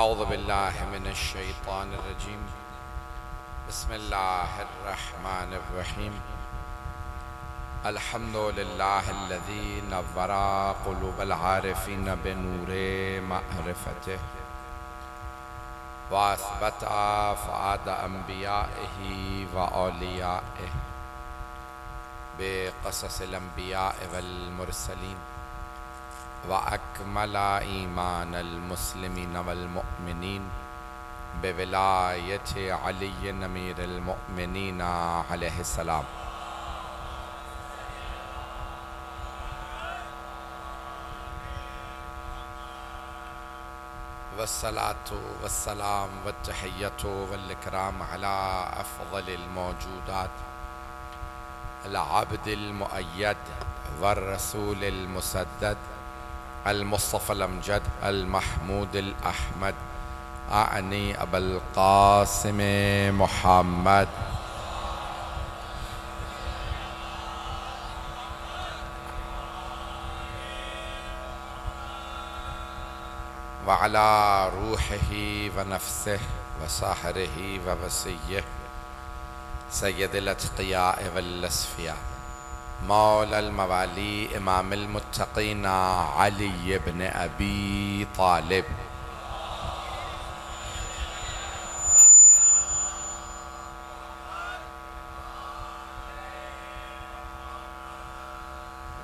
अऊज़ु बिल्लाहि मिनश शैतानिर रजीम। बिस्मिल्लाहिर रहमानिर रहीम। अल्हम्दुलिल्लाहिल्लज़ी नव्वरा क़ुलूबल आरिफ़ीन बिनूरे मअरिफ़तिह व असबता फ़ुआद अंबियाइही व औलियाइह बिक़ससिल अंबियाइ वल मुरसलीन व अकमला ईमानल मुस्लिमीन वल मुअमिनीन बिविलायति अलीय्यिन अमीरुल मुअमिनीन अलैहिस्सलाम। वस्सलातु वस्सलाम वत्तहिय्यतु वल इकराम अला अफ़ज़लिल मौजूदात अल अब्दिल मुअय्यद वर रसूलिल मुसद्दद अल मुस्तफ़ल अमजद अल महमूदिल अहमद आनी अबुल क़ासिम मुहम्मद व अला रूहिही व नफ्सिही व सहरिही व वसिय्यिही सय्यदिल अत्क़ियाए वल अस्फ़िया मौलल मवाली इमामुल मुत्तक़ीन अली इब्न अबी तालिब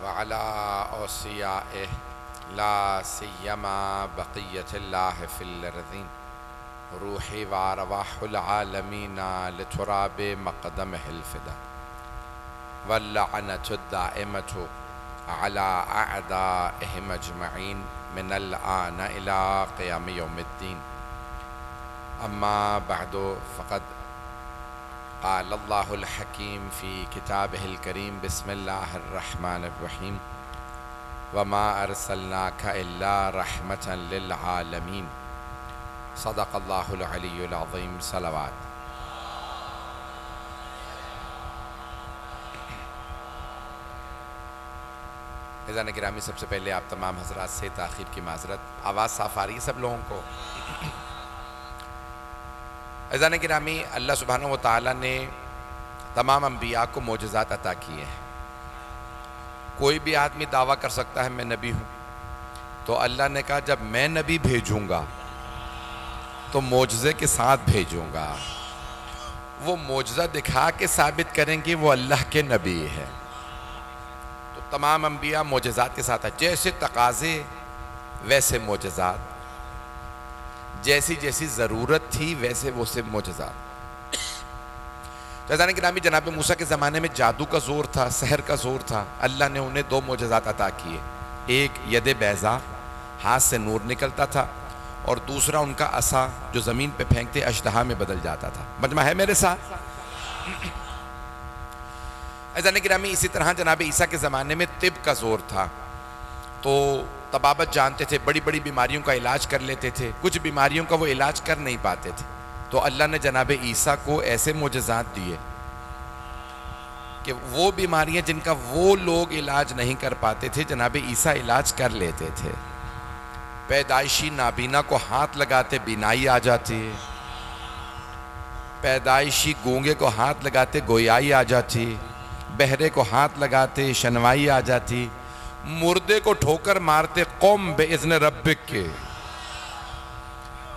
व अला औसियाइही ला सिय्यमा बक़िय्यतिल्लाहि फ़िल अर्ज़ीन रूही व अरवाहुल आलमीन लितुराबि मक़दमिहिल फ़िदा वल्लअनतु दाइमतु अला अअदाइहिम अजमईन मिनल आन इला क़ियाम यौमिद्दीन। अम्मा बअदु फ़क़द क़ाल अल्लाहुल हकीम फ़ी किताबिहिल करीम बिस्मिल्लाहिर रहमानिर रहीम वमा अरसलनाका इल्ला रहमतन लिल आलमीन। सदक़ल्लाहुल अलियुल अज़ीम। सलावत। इज़ान गिरामी, सबसे पहले आप तमाम हज़रात से ताख़ीर की माज़रत। आवाज़ साफ़ आ रही है सब लोगों को? इज़ान गिरामी, अल्लाह सुब्हानहू व तआला ने तमाम अंबिया को मोजज़ात अता किए हैं। कोई भी आदमी दावा कर सकता है मैं नबी हूँ, तो अल्लाह ने कहा जब मैं नबी भेजूँगा तो मोजज़े के साथ भेजूँगा। वो मोजज़ा दिखा के साबित करेंगे वो अल्लाह के नबी है। तो तमाम अंबिया मोजज़ात के साथ है। जैसे तकाज़े वैसे मोजज़ात, जैसी जैसी ज़रूरत थी वैसे वो से मोजज़ात। ज़ाने गिरामी, जनाब मूसा के ज़माने में जादू का ज़ोर था, सहर का ज़ोर था। अल्लाह ने उन्हें दो मोजज़ात अता किए। एक यद बैज़ा, हाथ से नूर निकलता था, और दूसरा उनका असा जो ज़मीन पे फेंकते अजदहा में बदल जाता था। मजमा है मेरे साथ? ज़ाने गिरामी, इसी तरह जनाब ईसा के ज़माने में तिब का ज़ोर था, तो तबाबत जानते थे, बड़ी बड़ी बीमारियों का इलाज कर लेते थे। कुछ बीमारियों का वो इलाज कर नहीं पाते थे, तो अल्लाह ने जनाब ईसा को ऐसे मोजज़ात दिए कि वो बीमारियां जिनका वो लोग इलाज नहीं कर पाते थे, जनाब ईसा इलाज कर लेते थे। पैदाइशी नाबीना को हाथ लगाते बीनाई आ जाती है, पैदाइशी गूंगे को हाथ लगाते गोयाई आ जाती, बहरे को हाथ लगाते शनवाई आ जाती, मुर्दे को ठोकर मारते कौम बेइज़्न रब्बिक के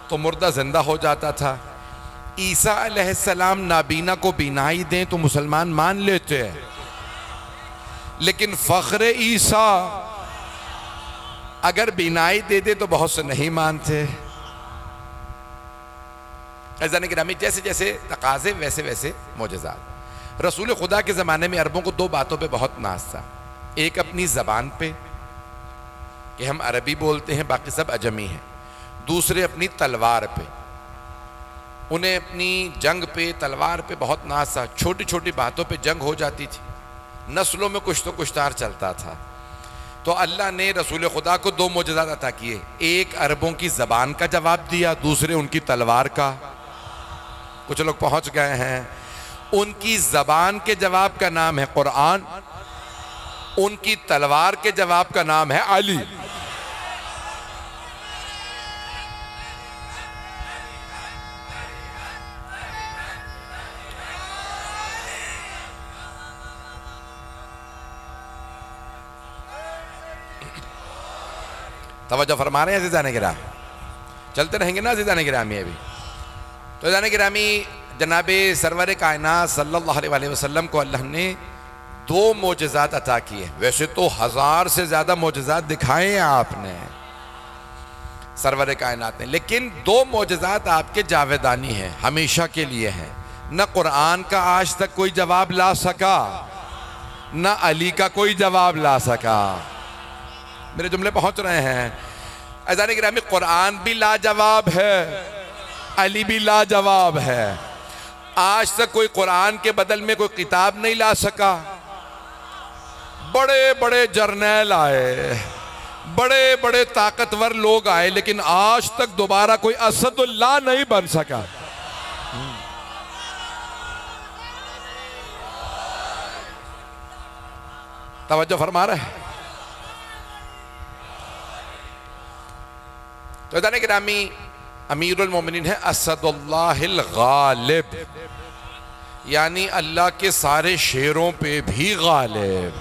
तो मुर्दा जिंदा हो जाता था। ईसा अलैहिस्सलाम नाबीना को बीनाई दें तो मुसलमान मान लेते हैं, लेकिन फ़ख्र ईसा अगर बीनाई दे दे तो बहुत से नहीं मानते। अज़ान गिरामी, जैसे जैसे तकाज़े वैसे वैसे मोजज़ात। रसूल खुदा के ज़माने में अरबों को दो बातों पे बहुत नाज था। एक अपनी ज़बान पे कि हम अरबी बोलते हैं, बाकी सब अजमी हैं। दूसरे अपनी तलवार पे, उन्हें अपनी जंग पे, तलवार पे बहुत नाज था। छोटी छोटी बातों पे जंग हो जाती थी, नस्लों में कुछ तो कुश्तार चलता था। तो अल्लाह ने रसूल खुदा को दो मोजज़ात अता किए। एक अरबों की ज़बान का जवाब दिया, दूसरे उनकी तलवार का। कुछ लोग पहुंच गए हैं। उनकी ज़बान के जवाब का नाम है कुरान, उनकी तलवार के जवाब का नाम है अली। तवज्जो फरमा रहे हैं अज़ीज़ान गिराम? चलते रहेंगे ना अज़ीज़ान गिरामी? अभी तो अज़ीज़ान गिरामी, जनाब सरवर कायनात सल्लल्लाहु अलैहि वसल्लम को अल्लाह ने 2 मोजज़ात अता किए। वैसे तो 1000 से ज़्यादा मोजज़ात दिखाए हैं आपने सरवर कायनात ने, लेकिन 2 मोजज़ात आपके जावेदानी हैं, हमेशा के लिए हैं। न कुरान का आज तक कोई जवाब ला सका, न अली का कोई जवाब ला सका। मेरे जुमले पहुंच रहे हैं? अज़ीज़ान गिरामी, कुरान भी लाजवाब है, अली भी लाजवाब है। आज तक कोई कुरान के बदल में कोई किताब नहीं ला सका। बड़े बड़े जर्नैल आए, बड़े बड़े ताकतवर लोग आए, लेकिन आज तक दोबारा कोई असदुल्लाह नहीं बन सका। तवज्जो फरमा रहे हैं? तो अज़ीज़ान गिरामी, अमीरुल मोमिनीन है असदुल्लाहिल गालिब, यानी अल्लाह के सारे शेरों पे भी गालिब।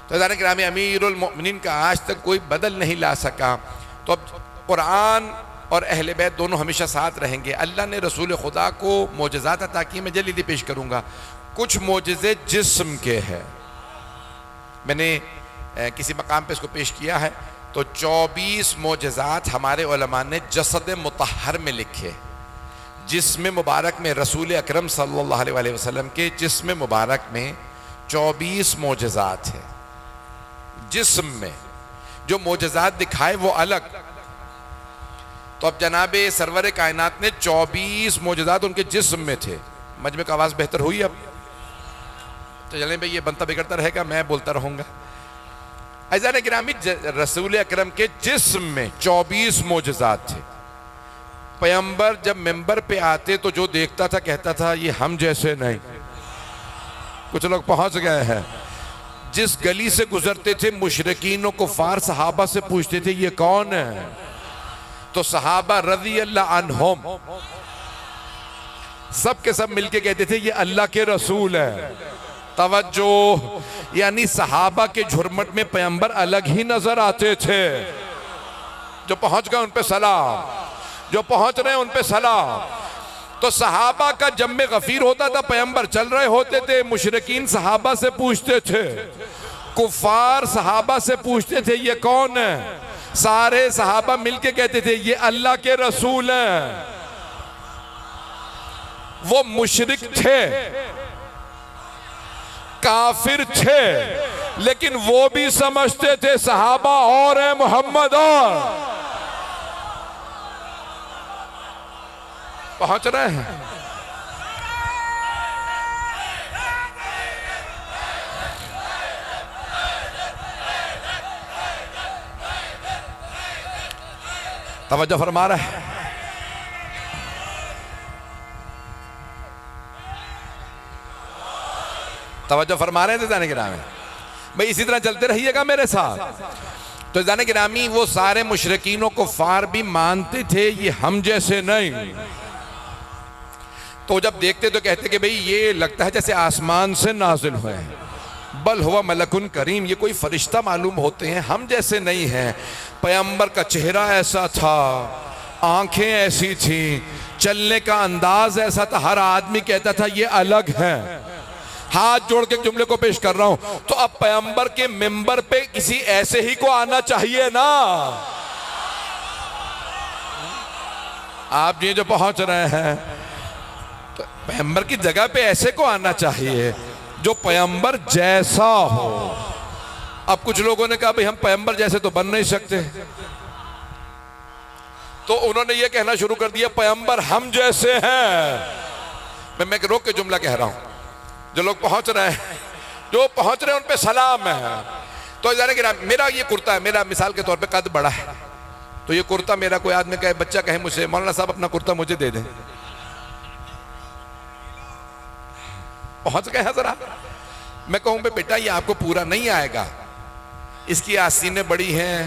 तो अज़ीज़ान गिरामी, अमीरुल मोमिनीन का आज तक कोई बदल नहीं ला सका। तो अब कुरान और अहले बैत दोनों हमेशा साथ रहेंगे। अल्लाह ने रसूल खुदा को मोजज़ात अता किए, मैं जल्दी पेश करूँगा। कुछ मोजज़े जिस्म के हैं, मैंने किसी मकाम पे इसको पेश किया है। तो 24 मोजज़ात हमारे उलमा ने जसद मुतहर में लिखे। जिस्म मुबारक में रसूल अकरम सल्लल्लाहु अलैहि वसल्लम के जिस्म मुबारक में 24 मोजज़ात हैं। जिस्म में जो मोजज़ात दिखाए वो अलग। तो अब जनाब सरवर कायनात ने 24 मोजज़ात उनके जिस्म में थे। मजमे की आवाज़ बेहतर हुई? अब तो चलें भाई, ये बनता बिगड़ता रहेगा, मैं बोलता रहूँगा। अज़ीज़ान गिरामी, रसूल अकरम के जिस्म में 24 मोजज़ात थे। पैगंबर जब मिंबर पे आते तो जो देखता था कहता था ये हम जैसे नहीं। कुछ लोग पहुंच गए हैं। जिस गली से गुजरते थे मुशरिकीन और कुफार सहाबा से पूछते थे ये कौन है, तो सहाबा रज़ी अल्लाह अन्हुम सब के सब मिलके कहते थे ये अल्लाह के रसूल है। तवज्जो, यानी सहाबा के झुरमट में पैगंबर अलग ही नजर आते थे। जो पहुंच गए उन पे सलाम, जो पहुंच रहे हैं उन पे सलाम। तो सहाबा का जम्मे गफीर होता था, पैगंबर चल रहे होते थे, मुशरिकीन सहाबा से पूछते थे, कुफार सहाबा से पूछते थे ये कौन है। सारे सहाबा मिलके कहते थे ये अल्लाह के रसूल हैं। वो मुशरिक थे, काफिर थे, लेकिन वो भी समझते थे सहाबा और है, मोहम्मद और। पहुंच रहे हैं? तवज्जो फरमा रहे हैं? तवज्जो फरमा रहे हैं अज़ीज़ान गिरामी? भाई इसी तरह चलते रहिएगा मेरे साथ। तो अज़ीज़ान गिरामी, वो सारे मुशरिकीनों को फार भी मानते थे ये हम जैसे नहीं। तो जब देखते तो कहते कि भाई ये लगता है जैसे आसमान से नाजिल हुए हैं, बल हुआ मलकुन करीम, ये कोई फरिश्ता मालूम होते हैं, हम जैसे नहीं हैं। पैगंबर का चेहरा ऐसा था, आंखें ऐसी थी, चलने का अंदाज ऐसा था, हर आदमी कहता था ये अलग है। हाथ जोड़ के जुमले को पेश कर रहा हूं। तो अब पैगंबर के मिंबर पे किसी ऐसे ही को आना चाहिए ना। आप ये जो पहुंच रहे हैं, तो पैगंबर की जगह पे ऐसे को आना चाहिए जो पैगंबर जैसा हो। अब कुछ लोगों ने कहा भाई हम पैगंबर जैसे तो बन नहीं सकते, तो उन्होंने ये कहना शुरू कर दिया पैगंबर हम जैसे हैं। मैं रोक के जुमला कह रहा हूं। जो लोग पहुंच रहे हैं, जो पहुंच रहे हैं उन पे सलाम है। तो जाने कि मेरा ये कुर्ता है, मेरा मिसाल के तौर पे कद बड़ा है, तो ये कुर्ता मेरा कोई आदमी कहे, बच्चा कहे मुझसे मौलाना साहब अपना कुर्ता मुझे दे दें, पहुंच गए हैं जरा। मैं कहूं बेटा ये आपको पूरा नहीं आएगा, इसकी आसीनें बड़ी हैं,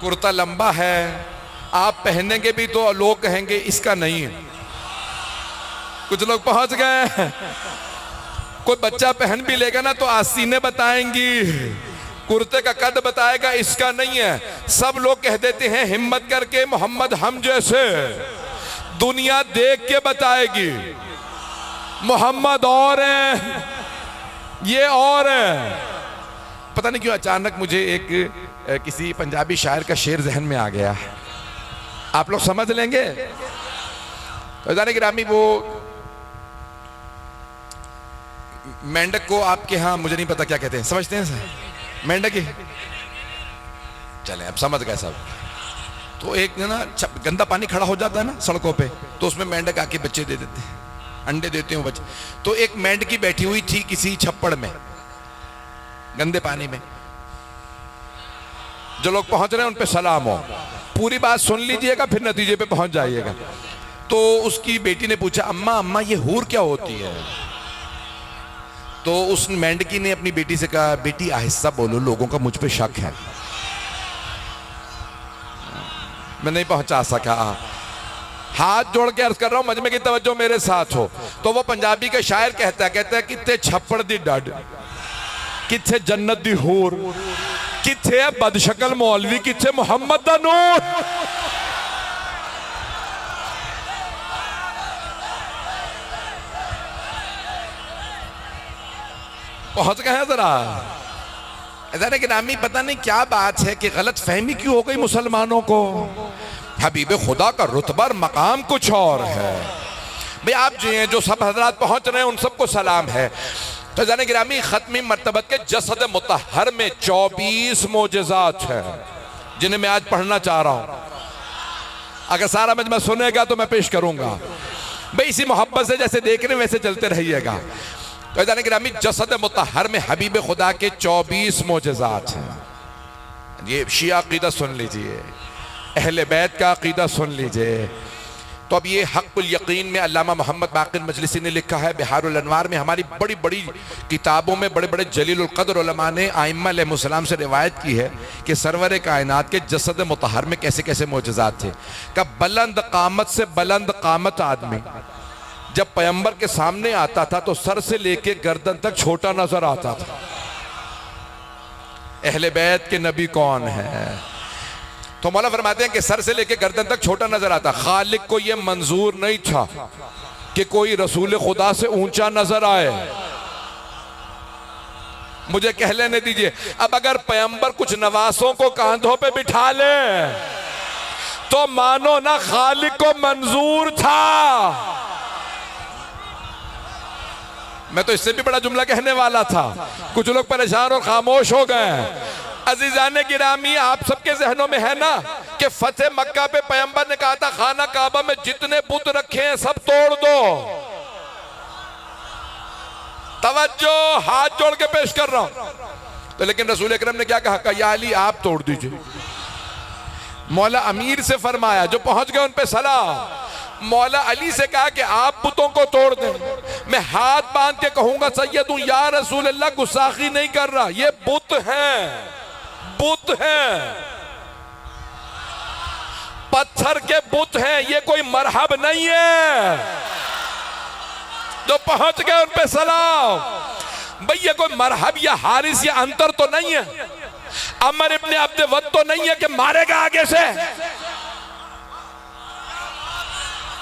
कुर्ता लंबा है, आप पहनेंगे भी तो लोग कहेंगे इसका नहीं है। कुछ लोग पहुंच गए। कोई बच्चा पहन भी लेगा ना तो आसीनें बताएंगी, कुर्ते का कद बताएगा, इसका नहीं है। सब लोग कह देते हैं हिम्मत करके मोहम्मद हम जैसे, दुनिया देख के बताएगी मोहम्मद और है, ये और है। पता नहीं क्यों अचानक मुझे एक किसी पंजाबी शायर का शेर जहन में आ गया, आप लोग समझ लेंगे। तो जाने गिरामी, वो मेंढक को आपके यहाँ मुझे नहीं पता क्या कहते हैं, समझते हैं सर? मेंढक ही, चले अब समझ गए सब। तो एक ना गंदा पानी खड़ा हो जाता है ना सड़कों पे, तो उसमें मेंढक आके बच्चे दे देते हैं, अंडे देते हैं बच्चे। तो एक मेंढकी बैठी हुई थी किसी छप्पड़ में गंदे पानी में। जो लोग पहुंच रहे हैं उन पे सलाम हो, पूरी बात सुन लीजिएगा फिर नतीजे पे पहुंच जाइएगा। तो उसकी बेटी ने पूछा, अम्मा अम्मा ये हूर क्या होती है? तो उस मेंढकी ने अपनी बेटी से कहा, बेटी आहिस्ता बोलो, लोगों का मुझ पे शक है। मैं नहीं पहुंचा सका, हाथ जोड़ के अर्ज कर रहा हूं, मजमे की तवज्जो मेरे साथ हो। तो वो पंजाबी का शायर कहता है कित्थे छप्पड़ दी डड, कित्थे जन्नत दी हूर, कित्थे बदशकल मौलवी, कित्थे मोहम्मद दा नूर। पहुंच गए हैं जरा। इधर गिरामी, पता नहीं क्या बात है कि गलत फहमी क्यों हो गई मुसलमानों को। हबीब खुदा का रुतबा मकाम कुछ और है। भाई आप जो सब हजरात पहुंच रहे हैं उन सबको सलाम है। तो जाने गिरामी, खत्मी मर्तबत के जसद मुतहर में 24 मोजज़ात है जिन्हें मैं आज पढ़ना चाह रहा हूं। अगर सारा मजमा सुनेगा तो मैं पेश करूंगा। भाई इसी मोहब्बत से जैसे देख रहे हैं वैसे चलते रहिएगा। तो जाने गिरामी, जसद मुतहर में हबीब खुदा के 24 मोजज़ात हैं। ये शिया अकीदा सुन लीजिए, अहले बैत का अकीदा सुन लीजिए। तो अब ये हक़्क़ुल यकीन में अल्लामा मोहम्मद बाक़िर मजलिसी ने लिखा है, बिहारुल अनवार में, हमारी बड़ी बड़ी किताबों में बड़े बड़े जलीलुल क़द्र उलमा ने आइम्मा अलैहिमुस्सलाम से रिवायत की है कि सरवर कायनात के जसद मुतहर में कैसे कैसे मोजज़ात थे। का बुलंद क़ामत से बुलंद क़ामत आदमी जब पैगंबर के सामने आता था तो सर से लेके गर्दन तक छोटा नजर आता था। अहले बैत के नबी कौन है? तो मौला फरमाते हैं कि सर से लेके गर्दन तक छोटा नजर आता। खालिक को यह मंजूर नहीं था कि कोई रसूल खुदा से ऊंचा नजर आए। मुझे कह लेने दीजिए, अब अगर पैगंबर कुछ नवासों को कांधों पे बिठा ले तो मानो ना खालिक को मंजूर था। मैं तो इससे भी बड़ा जुमला कहने वाला था, कुछ लोग परेशान और खामोश हो गए। अजीजाने गिरामी, आप सबके जहनों में है ना कि फतेह मक्का पे पैगंबर ने कहा था खाना काबा में जितने बुत रखे हैं सब तोड़ दो। तवज्जो, हाथ जोड़ के पेश कर रहा हूं। तो लेकिन रसूल अकरम ने क्या कहा, या अली आप तोड़ दीजिए। मौला अमीर से फरमाया, जो पहुंच गए उन पे सलाम। मौला अली से कहा कि आप बुतों को तोड़ दें। मैं हाथ बांध के कहूंगा सैयदू या रसूल अल्लाह, गुस्साखी नहीं कर रहा, ये बुत हैं, बुत हैं, पत्थर के बुत हैं, ये कोई मरहब नहीं है। जो पहुंच गए उन पे सलाम। भाई ये कोई मरहब या हारिस या अंतर तो नहीं है, अमर इब्ने अब्द वद तो नहीं है कि मारेगा आगे से।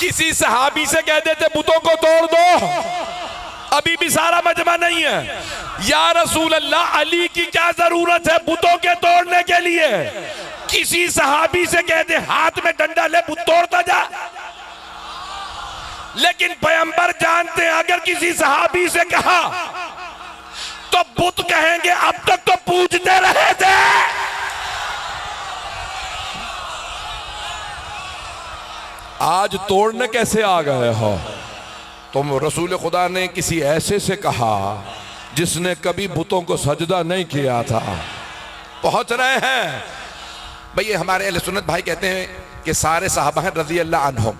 किसी सहाबी से कह देते बुतों को तोड़ दो, अभी भी सारा मजमा नहीं है। या रसूल अल्लाह, अली की क्या जरूरत है बुतों के तोड़ने के लिए? किसी सहाबी से कह दे हाथ में डंडा ले, बुत तोड़ता जा। लेकिन पैगंबर जानते हैं अगर किसी सहाबी से कहा तो बुत कहेंगे अब तक तो पूजते रहे थे। आज तोड़ने कैसे आ गए हो? तुम रसूल खुदा ने किसी ऐसे से कहा जिसने कभी बुतों को सजदा नहीं किया था। पहुंच रहे हैं भाई। ये हमारे अहले सुन्नत भाई कहते हैं कि सारे सहाबा हैं रज़ी अल्लाह अन्हुम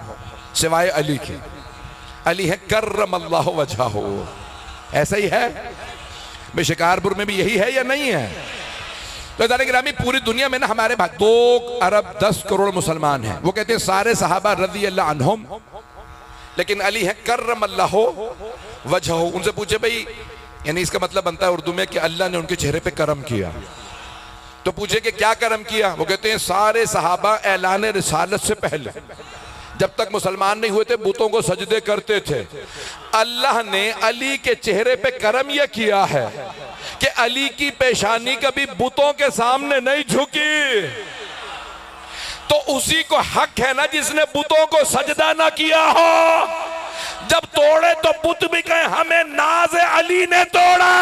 सिवाय अली के। अली है कर्रमल्लाहु वजहहू। ऐसा ही है भाई, शिकारपुर में भी यही है या नहीं है? तो गिरामी, पूरी दुनिया में ना हमारे 2 अरब 10 करोड़ मुसलमान हैं। वो कहते हैं सारे सहाबा रज़ी अल्लाह अन्हुम, लेकिन अली है कर्रमल्लाहु वजहहू। उनसे पूछे भाई, यानी इसका मतलब बनता है उर्दू में कि अल्लाह ने उनके चेहरे पे करम किया। तो पूछे कि क्या करम किया? वो कहते हैं सारे सहाबा ऐलान रिसालत से पहले जब तक मुसलमान नहीं हुए थे बुतों को सजदे करते थे। अल्लाह ने अली के चेहरे पे करम यह किया है कि अली की पेशानी कभी बुतों के सामने नहीं झुकी। तो उसी को हक है ना जिसने बुतों को सजदा ना किया हो। जब तोड़े तो बुत भी कहे हमें नाज अली ने तोड़ा।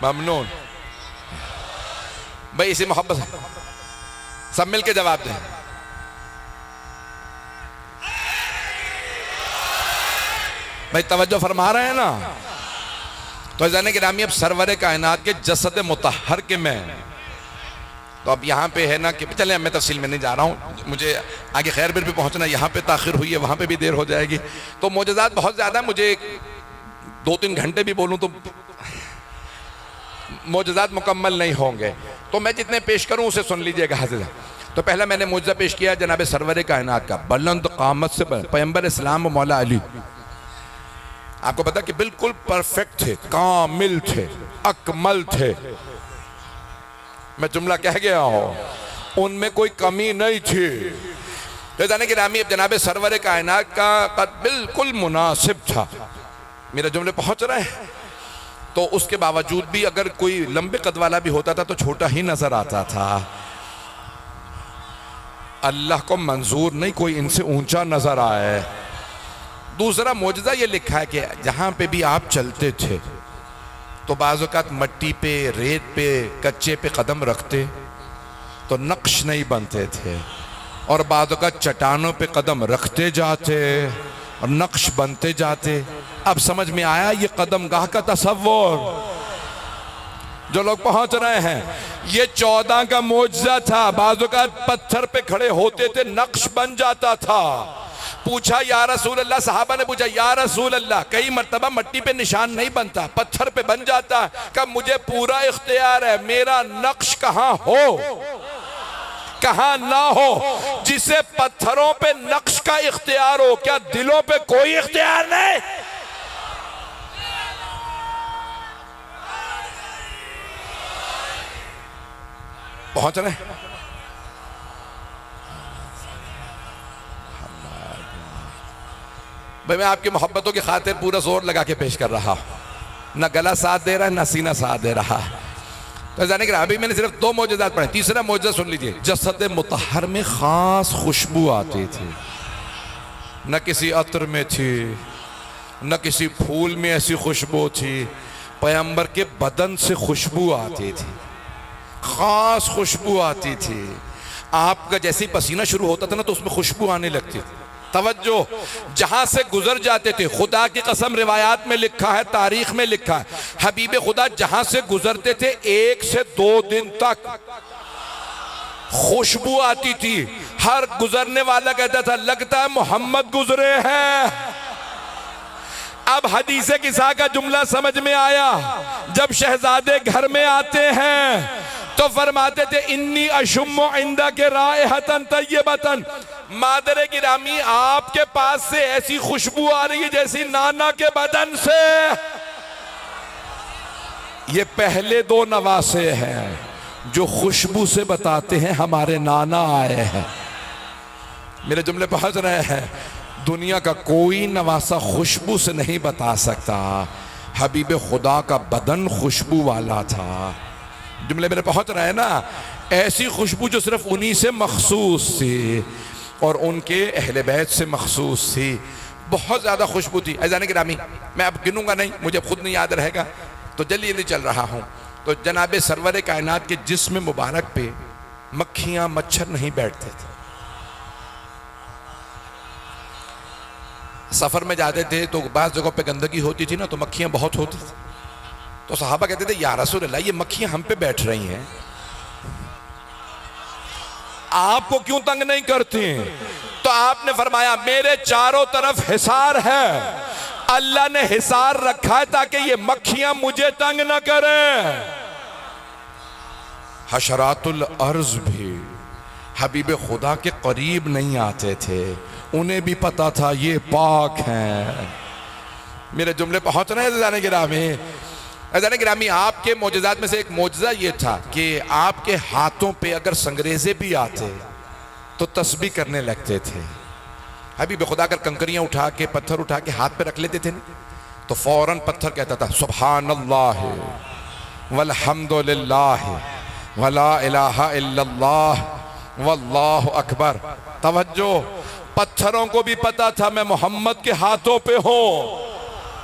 ममनून भाई, इसी मोहब्बत से सब मिल के जवाब दें। भाई तवज्जो फरमा रहे हैं ना? तो जाने गिरामी अब सरवरे कायनात के जसद मुतहर के में, तो अब यहाँ पे है ना कि चले मैं तफसील में नहीं जा रहा हूँ, मुझे आगे खैर बिर भी पहुँचना, यहाँ पे ताखिर हुई है वहाँ पे भी देर हो जाएगी। तो मोजज़ात बहुत ज़्यादा, मुझे 2-3 घंटे भी बोलूँ तो मोजज़ात मुकम्मल नहीं होंगे। तो मैं जितने पेश करूं उसे सुन लीजिएगा हाज़िर। तो पहला मैंने मोजज़ा पेश किया जनाब सरवर कायनात का, बुलंद क़ामत से पैगंबर इस्लाम मौला अली। आपको पता कि बिल्कुल परफेक्ट थे, कामिल थे, अकमल थे। मैं जुमला कह गया हूं, उनमें कोई कमी नहीं थी। तो जाने की रामी अब जनाब सरवर कायनात का कद बिल्कुल मुनासिब था। मेरे जुमले पहुंच रहे हैं? तो उसके बावजूद भी अगर कोई लंबे कद वाला भी होता था तो छोटा ही नजर आता था। अल्लाह को मंजूर नहीं कोई इनसे ऊंचा नजर आए। दूसरा मौजज़ा ये लिखा है कि जहां पे भी आप चलते थे तो बाज़ औक़ात मट्टी पे, रेत पे, कच्चे पे कदम रखते तो नक्श नहीं बनते थे, और बाज़ औक़ात चट्टानों पे कदम रखते जाते और नक्श बनते जाते। अब समझ में आया ये कदमगाह का तसव्वुर। जो लोग पहुंच रहे हैं, ये 14 का मौजज़ा था। बाज़ औक़ात पत्थर पे खड़े होते थे, नक्श बन जाता था। पूछा या रसूल अल्लाह, सहाबा ने पूछा या रसूल अल्लाह, कई मर्तबा मट्टी पे निशान नहीं बनता, पत्थर पे बन जाता। कब मुझे पूरा इख्तियार है, मेरा नक्श कहाँ हो कहाँ ना हो। जिसे पत्थरों पे नक्श का इख्तियार हो, क्या दिलों पे कोई इख्तियार नहीं? पहुंच रहे? भाई मैं आपकी मोहब्बतों की खातिर पूरा जोर लगा के पेश कर रहा हूं, ना गला साथ दे रहा है ना सीना साथ दे रहा है। तो जाने के अभी मैंने सिर्फ 2 मौजज़ात पढ़े। तीसरा मौजज़ा सुन लीजिए। जसद मुतहर में खास खुशबू आती थी, न किसी अत्र में थी, न किसी फूल में ऐसी खुशबू थी। पैगंबर के बदन से खुशबू आती थी, खास खुशबू आती थी। आपका जैसे ही पसीना शुरू होता था ना तो उसमें खुशबू आने लगती थी। तवज्जो, जहां से गुजर जाते थे, खुदा की कसम रिवायात में लिखा है, तारीख में लिखा है, हबीब खुदा जहां से गुजरते थे 1 से 2 दिन तक खुशबू आती थी। हर गुजरने वाला कहता था लगता है मोहम्मद गुजरे हैं। अब हदीसे किसा का जुमला समझ में आया। जब शहजादे घर में आते हैं तो फरमाते थे इन्नी अशुम्मु इंदा के रायहतन तय्यबतन, मादरे गिरामी आपके पास से ऐसी खुशबू आ रही है जैसी नाना के बदन से। ये पहले 2 नवासे हैं जो खुशबू से बताते हैं हमारे नाना आए हैं। मेरे जुमले पहुंच रहे हैं? दुनिया का कोई नवासा खुशबू से नहीं बता सकता। हबीब खुदा का बदन खुशबू वाला था। जुमले मेरे पहुंच रहे हैं ना? ऐसी खुशबू जो सिर्फ उन्हीं से मखसूस थी और उनके अहले बैत से मखसूस थी। बहुत ज़्यादा खुशबू थी। ऐज़ान गिरामी, मैं अब गिनूंगा नहीं, मुझे खुद नहीं याद रहेगा, तो जल्दी जल्दी चल रहा हूँ। तो जनाब सरवर कायनात के जिस्म मुबारक पे मक्खियाँ मच्छर नहीं बैठते थे। सफ़र में जाते थे तो बाज़ जगहों पे गंदगी होती थी ना, तो मक्खियाँ बहुत होती थी। तो सहाबा कहते थे या रसूल अल्लाह, ये मक्खियाँ हम पे बैठ रही हैं, आपको क्यों तंग नहीं करती? तो आपने फरमाया मेरे चारों तरफ हिसार है, अल्लाह ने हिसार रखा है ताकि ये मक्खियां मुझे तंग न करें। हशरातुल अर्ज भी हबीब खुदा के करीब नहीं आते थे, उन्हें भी पता था ये पाक हैं। मेरे जुमले पहुंच रहे हैं ज़ाने गिरामी। ज़ाने गिरामी, आपके मोजज़ात में से एक मोजज़ा ये था कि आपके हाथों पे अगर संगरेजे भी आते तो तस्बीह करने लगते थे। हबीब खुदा अगर कंकरियां उठा के, पत्थर उठा के हाथ पे रख लेते थे ना, तो फौरन पत्थर कहता था सुब्हानल्लाह वल्हम्दुलिल्लाह वला इलाहा इल्लल्लाह वल्लाहु अकबर। तवज्जो, पत्थरों को भी पता था मैं मोहम्मद के हाथों पे हूं।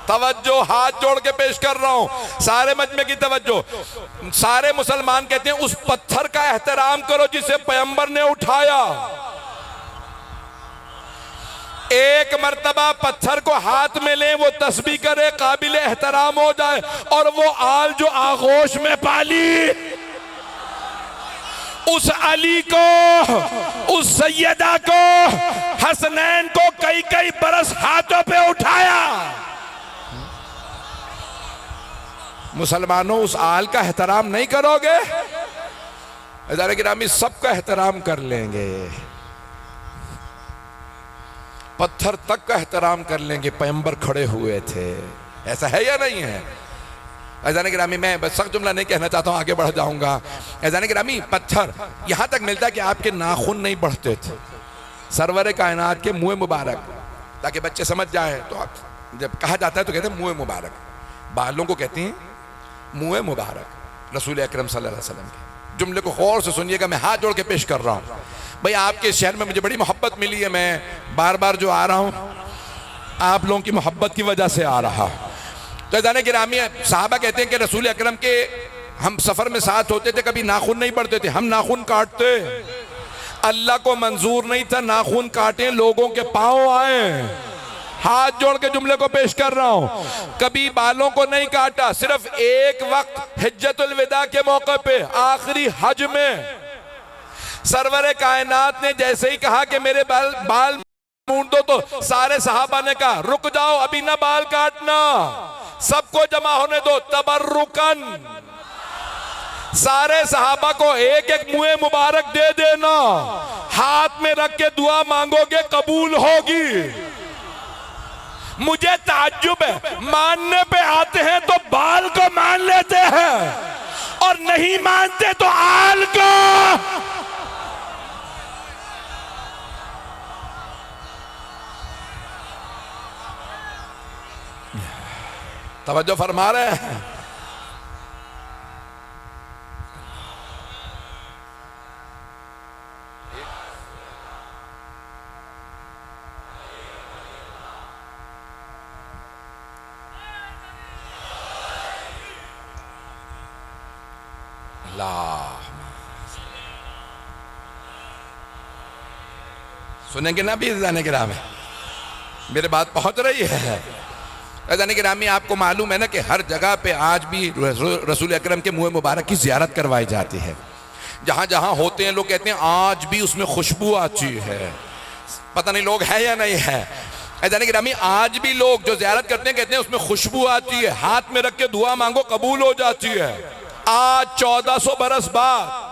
तवज्जो, हाथ जोड़ के पेश कर रहा हूं, सारे मजमे की तवज्जो। सारे मुसलमान कहते हैं उस पत्थर का एहतराम करो जिसे पैगंबर ने उठाया। एक मर्तबा पत्थर को हाथ में ले, वो तस्बीह करे, काबिल एहतराम हो जाए, और वो आल जो आगोश में पाली, उस अली को, उस सैयदा को, हसनैन को कई कई बरस हाथों पे उठाया। मुसलमानों, उस आल का एहतराम नहीं करोगे? अज़ारे गिरामी, सबका एहतराम कर लेंगे, पत्थर तक का एहतराम कर लेंगे। पैगंबर खड़े हुए थे, ऐसा है या नहीं है? अज़ाने गिरामी, मैं बस सख्त जुमला नहीं कहना चाहता हूँ, आगे बढ़ जाऊंगा। अज़ाने गिरामी, पत्थर यहाँ तक मिलता है कि आपके नाखून नहीं बढ़ते थे, सरवर कायनात के मुँह मुबारक, ताकि बच्चे समझ जाए। तो जब कहा जाता है तो कहते हैं मुँह मुबारक, बालों को कहते हैं मुँह मुबारक रसूल अकरम सल्लल्लाहु अलैहि वसल्लम के। जुमले को गौर से सुनिएगा, मैं हाथ जोड़ के पेश कर रहा हूँ। भाई, आपके शहर में मुझे बड़ी मोहब्बत मिली है, मैं बार बार जो आ रहा हूँ आप लोगों की मोहब्बत की वजह से आ रहा। तो जाने गिरामी, साहबा कहते हैं कि रसूल अकरम के हम सफ़र में साथ होते थे, कभी नाखून नहीं बढ़ते थे, हम नाखून काटते। अल्लाह को मंजूर नहीं था नाखून काटे, लोगों के पाँव आए। हाथ जोड़ के जुमले को पेश कर रहा हूं, कभी बालों को नहीं काटा। सिर्फ एक वक्त हिज्जतुल विदा के मौके पे, आखिरी हज में, सरवर कायनात ने जैसे ही कहा कि मेरे बाल मूंड दो, तो सारे सहाबा ने कहा रुक जाओ, अभी ना बाल काटना, सबको जमा होने दो, तबर्रुकन। सारे सहाबा को एक एक मुँह मुबारक दे देना, हाथ में रख के दुआ मांगोगे कबूल होगी। मुझे ताज्जुब है, मानने पे आते हैं तो बाल को मान लेते हैं, और नहीं मानते तो आल को। तवज्जो फरमा रहे हैं? सुनेंगे ना भी जाने के राम, मेरे बात पहुंच रही है? जाने के रामी, आपको मालूम है ना कि हर जगह पे आज भी रसूल अकरम के मुँह मुबारक की ज़ियारत करवाई जाती है। जहाँ जहाँ होते हैं लोग कहते हैं आज भी उसमें खुशबू आती है। पता नहीं लोग है या नहीं है। जाने के रामी, आज भी लोग जो ज़ियारत करते हैं कहते हैं उसमें खुशबू आती है, हाथ में रख के दुआ मांगो कबूल हो जाती है। आज 1400 बरस बाद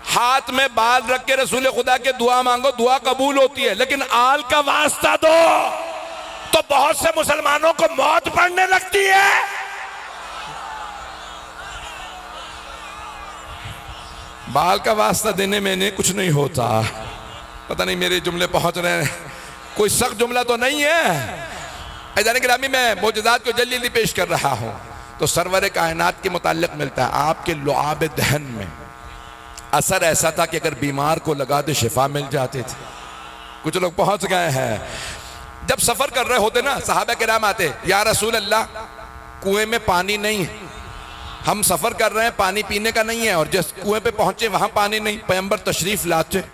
हाथ में बाल रख के रसूल खुदा के दुआ मांगो, दुआ कबूल होती है। लेकिन आल का वास्ता दो तो बहुत से मुसलमानों को मौत पड़ने लगती है। बाल का वास्ता देने में कुछ नहीं होता। पता नहीं मेरे जुमले पहुंच रहे हैं, कोई सख्त जुमला तो नहीं है। जाने गिरामी, मैं मोजज़ात को जल्दी जल्दी पेश कर रहा हूं। तो सरवर कायनात के मुताल्लिक मिलता है, आपके लुआब दहन में असर ऐसा था कि अगर बीमार को लगा दे शिफा मिल जाती थी। कुछ लोग पहुंच गए हैं, जब सफर कर रहे होते ना, सहाबा किराम आते, या रसूल अल्लाह कुएं में पानी नहीं है, हम सफर कर रहे हैं, पानी पीने का नहीं है, और जिस कुएं पे पहुंचे वहां पानी नहीं। पैगंबर तशरीफ लाते,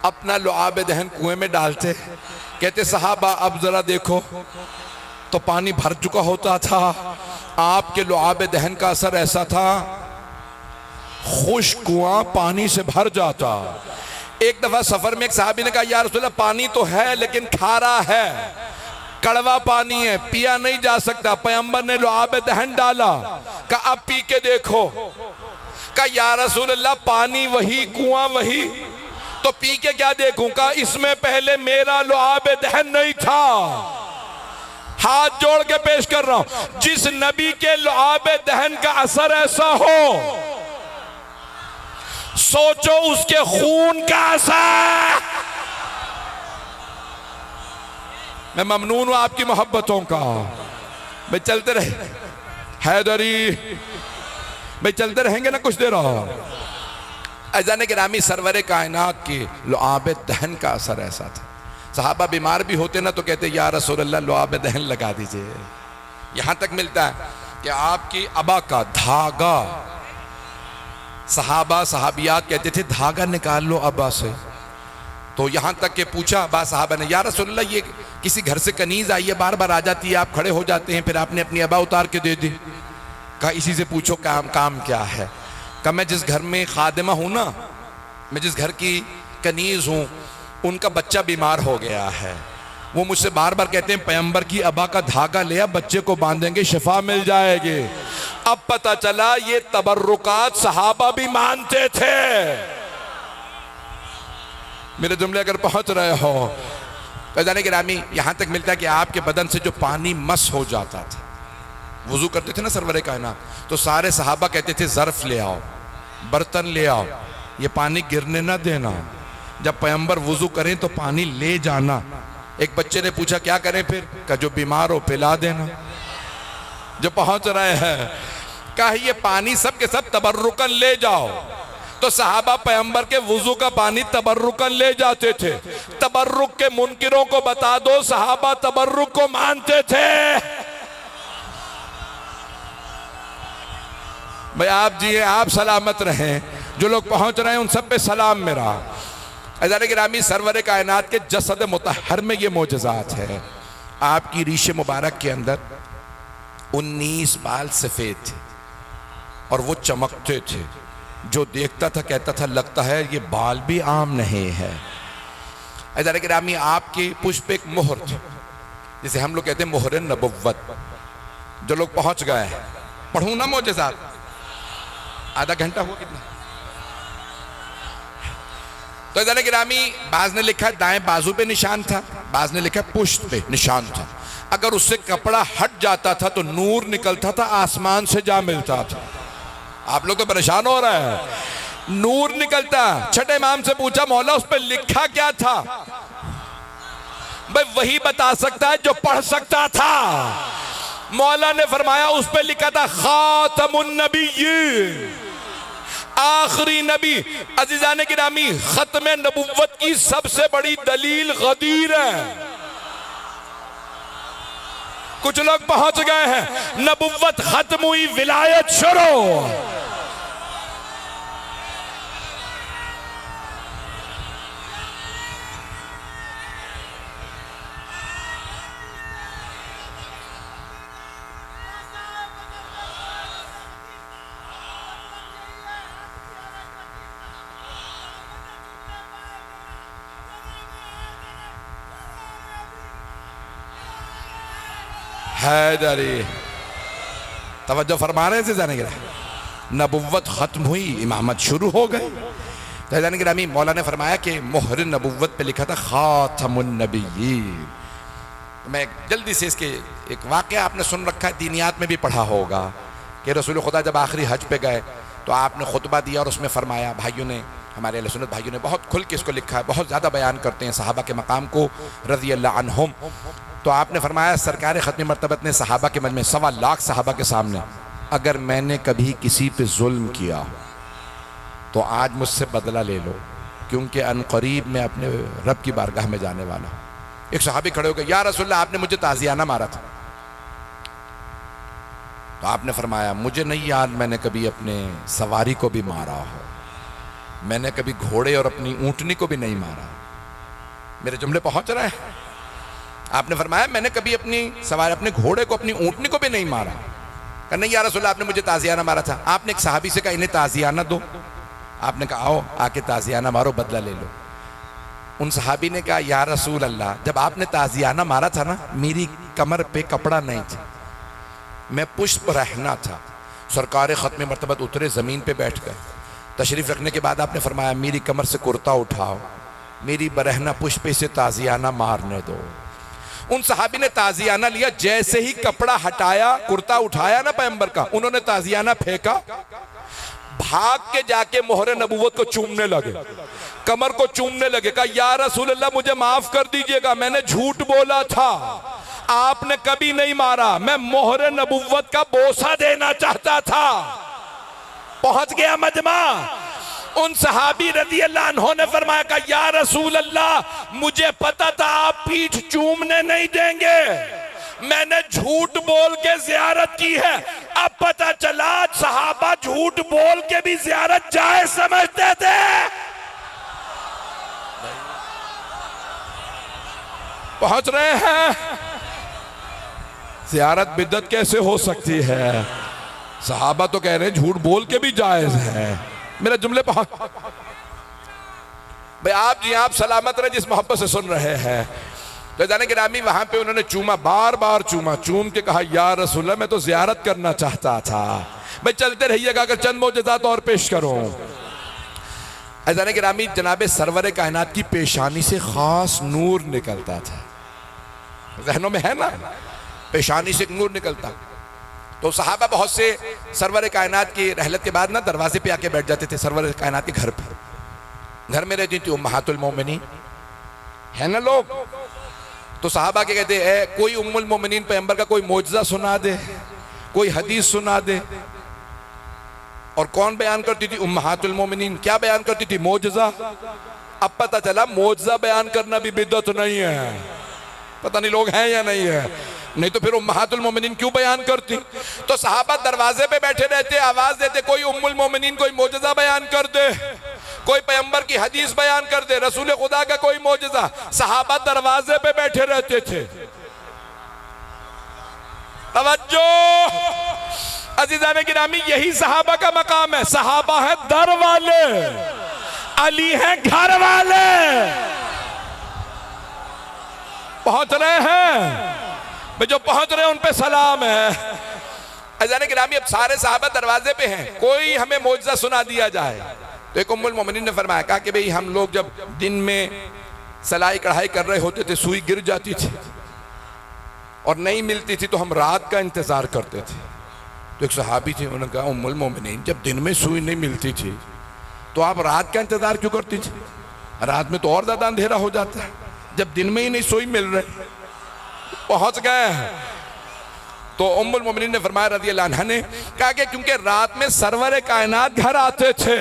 अपना लुआब दहन कुएं में डालते, कहते सहाबा अब जरा देखो, तो पानी भर चुका होता था। आपके लुआब दहन का असर ऐसा था, खुश कुआं पानी से भर जाता। एक दफा सफर में एक साहबी ने कहा, या रसूल अल्लाह पानी तो है लेकिन खारा है, कड़वा पानी है, पिया नहीं जा सकता। पैगंबर ने लुआब दहन डाला, कहा अब पी के देखो। कहा या रसूल अल्लाह पानी वही, कुआं वही, तो पी के क्या देखूं? कहा इसमें पहले मेरा लुआब दहन नहीं था। हाथ जोड़ के पेश कर रहा हूं, जिस नबी के लुआब दहन का असर ऐसा हो, सोचो उसके खून का असर। मैं ममनून हूं आपकी मोहब्बतों का। भाई चलते रहे हैदरी, भाई चलते रहेंगे ना कुछ देर और। अज़ान गिरामी सरवरे कायनात के लुआब दहन का असर ऐसा था, सहाबा बीमार भी होते ना तो कहते या रसूल अल्लाह लुआब दहन लगा दीजिए। यहां तक मिलता है कि आपकी अबा का धागा, सहाबा सहाबियात कहते थे धागा निकाल लो अबा से। तो यहां तक के पूछा बा साहबा ने, या रसूल अल्लाह ये किसी घर से कनीज आई है, बार बार आ जाती है, आप खड़े हो जाते हैं, फिर आपने अपनी अबा उतार के दे दी। कहा इसी से पूछो काम क्या है। कहा मैं जिस घर में खादिमा हूं ना, मैं जिस घर की कनीज हूं, उनका बच्चा बीमार हो गया है। वो मुझसे बार बार कहते हैं पैगंबर की अबा का धागा ले आ, बच्चे को बांधेंगे शिफा मिल जाएगी। अब पता चला ये तबर्रुकात सहाबा भी मानते थे। मेरे जुमले अगर पहुंच रहे हो तो जाने गिरामी यहां तक मिलता है कि आपके बदन से जो पानी मस हो जाता था, वुजू करते थे ना सरवरे कायनात, तो सारे सहाबा कहते थे ज़र्फ ले आओ, बर्तन ले आओ, ये पानी गिरने ना देना, जब पैगंबर वुजू करें तो पानी ले जाना। एक बच्चे ने पूछा क्या करें फिर? कहा जो बीमार हो पिला देना। जो पहुंच रहे हैं कहा ये पानी सब के सब तबर्रुकन ले जाओ। तो सहाबा पैगंबर के वुजू का पानी तबर्रुकन ले जाते थे। तबर्रुक के मुनकिरों को बता दो सहाबा तबर्रुक को मानते थे। भाई आप जिए, आप सलामत रहें, जो लोग पहुंच रहे हैं उन सब पे सलाम मेरा। अज़ान गिरामी सरवर कायनात के जसद मुतहर में ये मोजज़ात है। आपकी रीशे मुबारक के अंदर 19 बाल सफ़ेद थे और वो चमकते थे, जो देखता था कहता था लगता है ये बाल भी आम नहीं है। अज़ान गिरामी आपके पुष्प एक मोहर थे, जिसे हम लोग कहते हैं मोहर नबुव्वत। जो लोग पहुंच गए हैं, पढ़ूं ना मोजज़ात? आधा घंटा हुआ कितना? तो अज़ान गिरामी बाज ने लिखा दाएं बाजू पे निशान था, बाज ने लिखा पुष्ट पे निशान था। अगर उससे कपड़ा हट जाता था तो नूर निकलता था, आसमान से जा मिलता था। आप लोग तो परेशान हो रहे हैं। नूर निकलता। छठे इमाम से पूछा मौला उस पर लिखा क्या था? भाई वही बता सकता है जो पढ़ सकता था। मौला ने फरमाया उस पर लिखा था खातमुन नबिय्यीन, आखिरी नबी। अजीजाने गिरामी खत्मे नबुव्वत की सबसे बड़ी दलील गदीर है। कुछ लोग पहुंच गए हैं, नबुव्वत खत्म हुई, विलायत शुरू। हैदरी तवज्जो फरमा रहे थे जाने गिरा, नबुव्वत खत्म हुई, इमामत शुरू हो गई। तो जाने गिरामी मौला ने फरमाया कि मोहर नबुव्वत पे लिखा था खातमुन नबिय्यीन। मैं जल्दी से इसके एक वाक़या आपने सुन रखा है, दीनियात में भी पढ़ा होगा कि रसूल खुदा जब आखिरी हज पे गए तो आपने खुतबा दिया और उसमें फरमाया, भाइयों ने, हमारे अहले सुन्नत भाइयों ने बहुत खुल के इसको लिखा है, बहुत ज़्यादा बयान करते हैं सहाबा के मकाम को रज़ी अल्लाह अन्हुम। तो आपने फरमाया सरकार ख़त्म मर्तबत ने सहाबा के मन में 1.25 लाख सहाबा के सामने, अगर मैंने कभी किसी पे जुल्म किया तो आज मुझसे बदला ले लो, क्योंकि अनकरीब मैं अपने रब की बारगाह में जाने वाला हूँ। एक सहाबी खड़े हो गए, या रसूलल्लाह आपने मुझे ताज़ियाना मारा था। तो आपने फरमाया मुझे नहीं याद मैंने कभी अपने सवारी को भी मारा हो, मैंने कभी घोड़े और अपनी ऊँटनी को भी नहीं मारा। मेरे जुमले पहुँच रहे हैं? आपने फरमाया मैंने कभी अपनी सवारी, अपने घोड़े को, अपनी ऊँटनी को भी नहीं मारा। कहा नहीं या रसूलल्लाह आपने मुझे ताज़ियाना मारा था। आपने एक सहाबी से कहा इन्हें ताज़ियाना दो। आपने कहा आओ आके ताज़ियाना मारो, बदला ले लो। उन सहाबी ने कहा या रसूल अल्लाह जब आपने ताज़ियाना मारा था ना, मेरी कमर पे कपड़ा नहीं था, मैं पुष्प रहना था, सरकार ख़त्म मरतबत उतरे, ज़मीन पे बैठ गए। तशरीफ़ रखने के बाद आपने फरमाया मेरी कमर से कुर्ता उठाओ, मेरी बरहना पुष्पे से ताज़ियाना मारने दो। उन सहाबी ने ताज़ियाना लिया, जैसे ही कपड़ा हटाया, कुर्ता उठाया ना पैगंबर का, उन्होंने ताज़ियाना फेंका, भाग के जाके मोहरे नबूवत को चूमने लगे, कमर को चूमने लगे। कहा या रसूल अल्लाह मुझे माफ कर दीजिएगा, मैंने झूठ बोला था, आपने कभी नहीं मारा, मैं मोहरे नबूवत का बोसा देना चाहता था। पहुंच गया मजमा। उन सहाबी रज़ी अल्लाह अन्हों ने फरमाया का या रसूल अल्लाह मुझे पता था आप पीठ चूमने नहीं देंगे, मैंने झूठ बोल के ज़ियारत की है। अब पता चला सहाबा झूठ बोल के भी ज़ियारत जायज़ समझते थे। पहुंच रहे हैं। ज़ियारत बिदअत कैसे हो सकती है? सहाबा तो कह रहे हैं झूठ बोल के भी जायज़ है। मेरे जुमले पहुंच भाई आप जी, आप सलामत रहे जिस मोहब्बत से सुन रहे हैं। तो जाने गिरामी वहां पे उन्होंने चूमा, बार बार चूमा, चूम के कहा या रसूलल्लाह मैं तो ज़ियारत करना चाहता था। भाई चलते रहिएगा, अगर चंद मौजज़ात और पेश करूं। जाने गिरामी जनाबे सरवर कायनात की पेशानी से खास नूर निकलता था, जहनों में है ना, पेशानी से नूर निकलता। तो सहाबा बहुत से सरवर कायनात की रहलत के बाद ना दरवाजे पे आके बैठ जाते थे सरवर कायनात के घर पर। घर में रहती थी उम्महातुल मोमिनीन, है ना लोग। तो सहाबा के कहते हैं कोई उम्मुल मोमिनीन पैगंबर का कोई मौजज़ा सुना दे, कोई हदीस सुना दे। और कौन बयान करती थी? उम्महातुल मोमिनीन। क्या बयान करती थी? मौजज़ा। अब पता चला मौजज़ा बयान करना भी बिदअत नहीं है। पता नहीं लोग हैं या नहीं है, नहीं तो फिर उम्महातुल मोमिनीन क्यों बयान करती? तो सहाबा दरवाजे पे बैठे रहते, आवाज देते कोई उम्मुल मोमिनीन कोई मौजज़ा बयान कर दे, कोई पैगंबर की हदीस बयान कर दे, रसूल खुदा का कोई मौजज़ा। सहाबा दरवाजे पे बैठे रहते थे। तवज्जो अज़ीज़ान गिरामी, यही सहाबा का मकाम है। सहाबा है दर वाले, अली है घर वाले। पहुंच रहे हैं, जो पहुंच रहे हैं उन पे सलाम है। अज़ीज़ान गिरामी अब सारे सहाबा दरवाजे पे हैं, कोई हमें मौजज़ा सुना दिया जाए। तो एक उम्मुल मोमिनीन ने फरमाया, कहा कि भाई हम लोग जब दिन में सलाई कढ़ाई कर रहे होते थे, सुई गिर जाती थी और नहीं मिलती थी, तो हम रात का इंतजार करते थे। तो एक सहाबी थे, उन्होंने कहा उम्मुल मोमिनीन जब दिन में सुई नहीं मिलती थी तो आप रात का इंतजार क्यों करती थी? रात में तो और ज्यादा अंधेरा हो जाता है, जब दिन में ही नहीं सुई मिल रही। पहुंच गए। तो उम्मुल मोमिनीन ने फरमाया रज़ी अल्लाह अन्हा ने कहा कि क्योंकि रात में सरवर कायनात घर आते थे,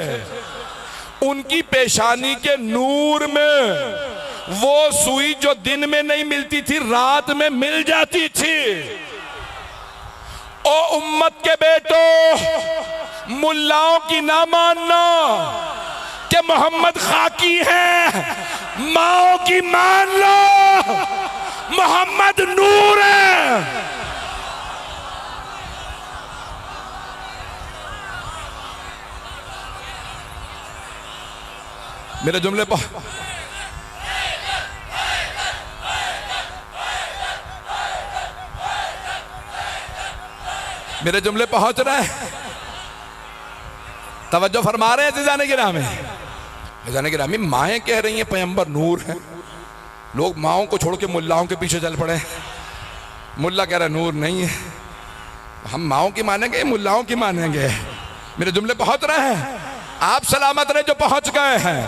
उनकी पेशानी के नूर में वो सुई जो दिन में नहीं मिलती थी रात में मिल जाती थी। ओ उम्मत के बेटो, मुल्लाओं की ना मानना कि मोहम्मद खाकी है, माओ की मान लो, मोहम्मद नूर है। मेरे जुमले मेरे जुमले पहुंच रहे हैं, तवज्जो फरमा रहे हैं अज़ीज़ान गिरामी। अज़ीज़ान गिरामी माएँ कह रही हैं पैगंबर नूर है, लोग माओं को छोड़ के मुल्लाओं के पीछे चल पड़े। मुल्ला कह रहा नूर नहीं है, हम माओं की मानेंगे मुल्लाओं की मानेंगे। मेरे जुमले पहुंच रहे हैं, आप सलामत रहे जो पहुंच गए हैं।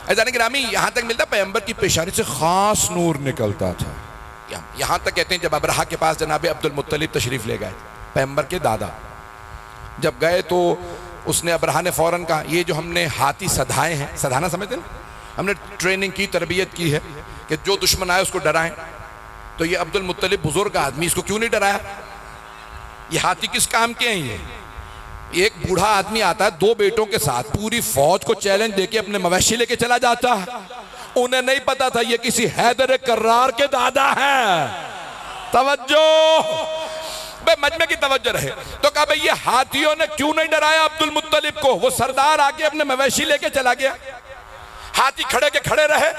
अज़ीज़ान गिरामी यहाँ तक मिलता पैगंबर की पेशानी से खास नूर निकलता था। यहाँ तक कहते हैं जब अबरहा के पास जनाब अब्दुल मुत्तलिब तशरीफ ले गए, पैगंबर के दादा जब गए तो उसने अबरहा ने फौरन कहा ये जो हमने हाथी सधाए हैं, सधाना समझते ना, हमने ट्रेनिंग की, तरबियत की है कि जो दुश्मन आए उसको डराएं। तो ये अब्दुल मुत्तलिब बुजुर्ग आदमी, इसको क्यों नहीं डराया? ये हाथी किस काम के हैं? ये एक बूढ़ा आदमी आता है 2 बेटों के साथ, पूरी फौज को चैलेंज देके अपने मवेशी लेके चला जाता है। उन्हें नहीं पता था ये किसी हैदर कर्रार के दादा हैं। तवज्जो भाई, मजमे की तवज्जो रहे। तो कहा भाई ये हाथियों ने क्यों नहीं डराया अब्दुल मुत्तलिब को? वो सरदार आके अपने मवेशी लेके चला गया, हाथी खड़े के खड़े रहे,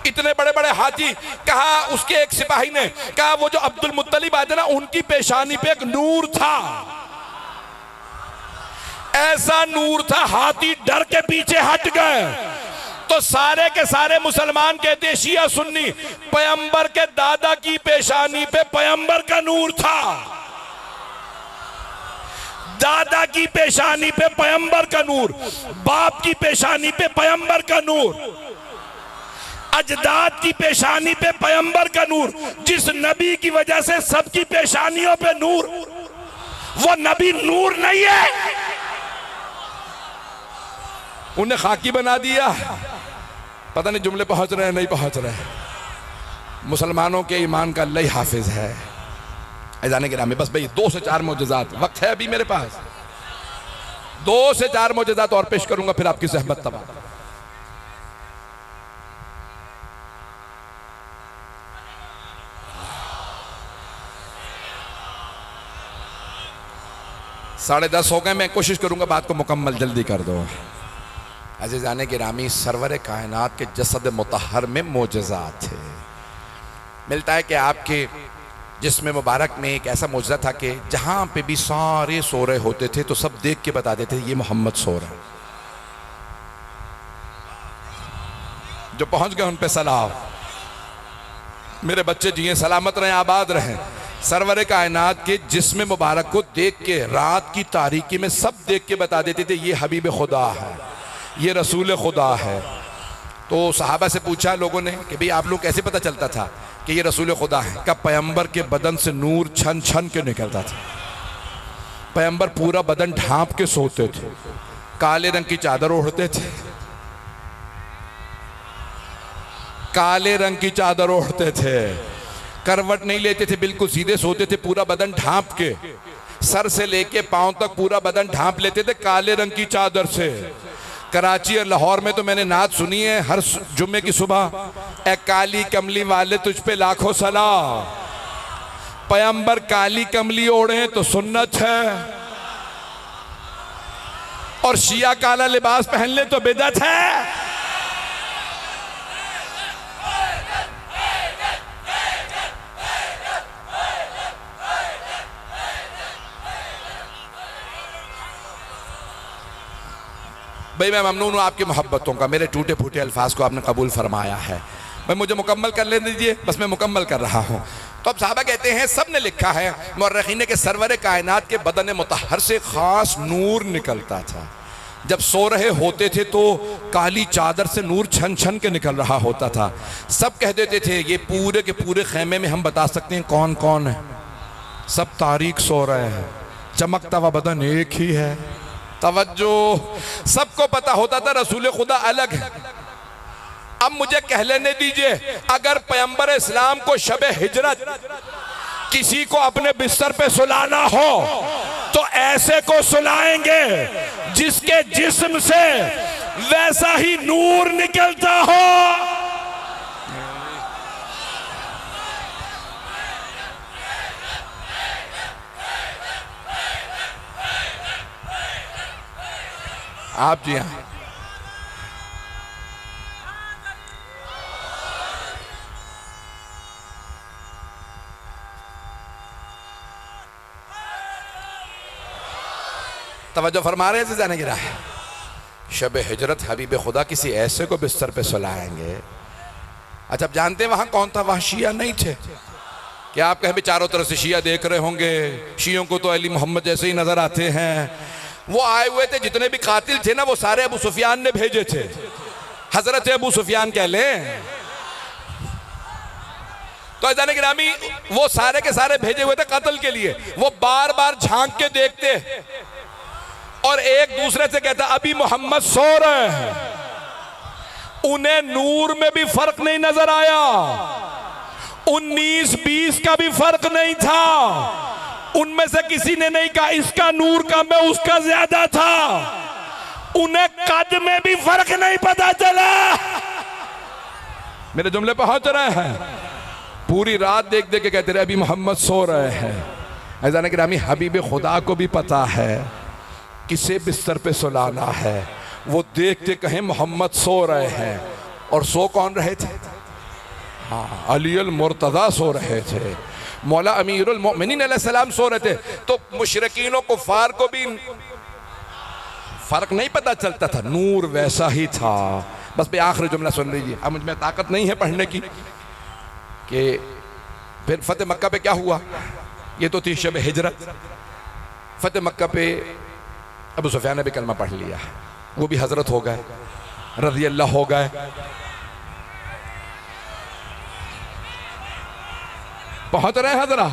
इतने बड़े बड़े हाथी। कहा उसके एक सिपाही ने कहा वो जो अब्दुल मुत्तलिब आए थे ना, उनकी पेशानी पे एक नूर था। ऐसा नूर था हाथी डर के पीछे हट गए। तो सारे के सारे मुसलमान कहते हैं, शिया सुन्नी, पैगंबर के दादा की पेशानी पे पैगंबर का नूर था, दादा की पेशानी पे पैगंबर का नूर, बाप की पेशानी पे पैगंबर का नूर, अजदाद की पेशानी पे पैगंबर का नूर। जिस नबी की वजह से सबकी पेशानियों पे नूर, वो नबी नूर नहीं है, उन्हें खाकी बना दिया। पता नहीं जुमले पहुंच रहे हैं नहीं पहुंच रहे। मुसलमानों के ईमान का अल्लाह ही हाफिज है। ऐजाने गिरामी, बस भाई 2 से 4 मोजज़ात वक्त है अभी मेरे पास, 2 से 4 मोजज़ात और पेश करूंगा, फिर आपकी सहमत तबाह। साढ़े 10 हो गए, मैं कोशिश करूंगा बात को मुकम्मल जल्दी कर दो। अज़ीज़ाने गिरामी, सरवर कायनात के जसद मुतहर में मोजज़ात थे। मिलता है कि आपके जिस्म मुबारक में एक ऐसा मोजज़ा था कि जहाँ पे भी सारे सो रहे होते थे तो सब देख के बता देते ये मोहम्मद सो रहा है। जो पहुँच गए उन पे सलाम, मेरे बच्चे जिए सलामत रहें आबाद रहें। सरवर कायनात के जिस्म मुबारक को देख के रात की तारीकी में सब देख के बता देते थे ये हबीब खुदा है, ये रसूल खुदा है। तो सहाबा से पूछा लोगों ने कि भाई आप लोग कैसे पता चलता था कि ये रसूल खुदा है? कब पैगंबर के बदन से नूर छन छन के निकलता था। पैगंबर पूरा बदन ढांप के सोते थे, काले रंग की चादर ओढ़ते थे, काले रंग की चादर ओढ़ते थे, करवट नहीं लेते थे, बिल्कुल सीधे सोते थे, पूरा बदन ढांप के, सर से लेके पांव तक पूरा बदन ढांप लेते थे काले रंग की चादर से। कराची और लाहौर में तो मैंने नात सुनी है हर जुम्मे की सुबह, ए काली कमली वाले तुझ पे लाखों सलाम। पैगंबर काली कमली ओढ़े तो सुन्नत है, और शिया काला लिबास पहन ले तो बिदअत है। भाई मैं ममनून हूँ आपकी मोहब्बतों का, मेरे टूटे फूटे अल्फाज को आपने कबूल फरमाया है। भाई मुझे मुकम्मल कर लेने दीजिए, बस मैं मुकम्मल कर रहा हूँ। तो अब साहबा कहते हैं, सब ने लिखा है मुर्रखीन के सरवर कायनात के बदन मुतहर से ख़ास नूर निकलता था। जब सो रहे होते थे तो काली चादर से नूर छन छन के निकल रहा होता था। सब कह देते थे ये पूरे के पूरे खेमे में हम बता सकते हैं कौन कौन है। सब तारीक सो रहे हैं, चमकता हुआ बदन एक ही है। तवज्जो, सबको पता होता था रसूल खुदा अलग है। अब मुझे कह लेने दीजिए, अगर पैगंबर इस्लाम को शबे हिजरत किसी को अपने बिस्तर पे सुलाना हो तो ऐसे को सुलाएंगे जिसके जिस्म से वैसा ही नूर निकलता हो। आप जी हाँ, तवज्जो फरमा रहे हैं जाने गिरा है। शब हिजरत हबीब खुदा किसी ऐसे को बिस्तर पे सुलाएंगे। अच्छा, आप जानते हैं वहां कौन था? वहां शिया नहीं थे। क्या आप कहें भी चारों तरफ से शिया देख रहे होंगे, शियों को तो अली मोहम्मद जैसे ही नजर आते हैं। वो आए हुए थे, जितने भी कातिल थे ना वो सारे अबू सुफियान ने भेजे थे। हजरत अबू सुफियान कह लें तो अज़ान गिरामी, वो सारे के सारे भेजे हुए थे कत्ल के लिए। वो बार बार झांक के देखते और एक दूसरे से कहता अभी मोहम्मद सो रहे हैं। उन्हें नूर में भी फर्क नहीं नजर आया, 19-20 का भी फर्क नहीं था। उनमें से किसी ने नहीं कहा इसका नूर कम है उसका ज्यादा था। उन्हें कद में भी फर्क नहीं पता चला। मेरे जुमले पहुंच रहे हैं? पूरी रात देख देख के कहते रहे अभी मोहम्मद सो रहे हैं। अज़ान गिरामी, हबीब खुदा को भी पता है किसे बिस्तर पे सुलाना है। वो देखते कहें मोहम्मद सो रहे हैं, और सो कौन रहे थे? हाँ, अली अल मुर्तज़ा सो रहे थे, मौला अमीरुल मोमिनीन अलैहिस्सलाम सो रहे थे। तो मुशरिकीन और कुफ़ार को भी फर्क नहीं पता चलता था, नूर वैसा ही था। बस भाई आखिरी जुमला सुन लीजिए, अब मुझ में ताकत नहीं है पढ़ने की। कि फिर फतेह मक्का पे क्या हुआ, ये तो थी शब हिजरत। फतेह मक्का पे अबू सुफियान ने भी कलमा पढ़ लिया, वो भी हजरत हो गए, रज़ी अल्लाह हो गए। पहुंच रहे हैं हजरा।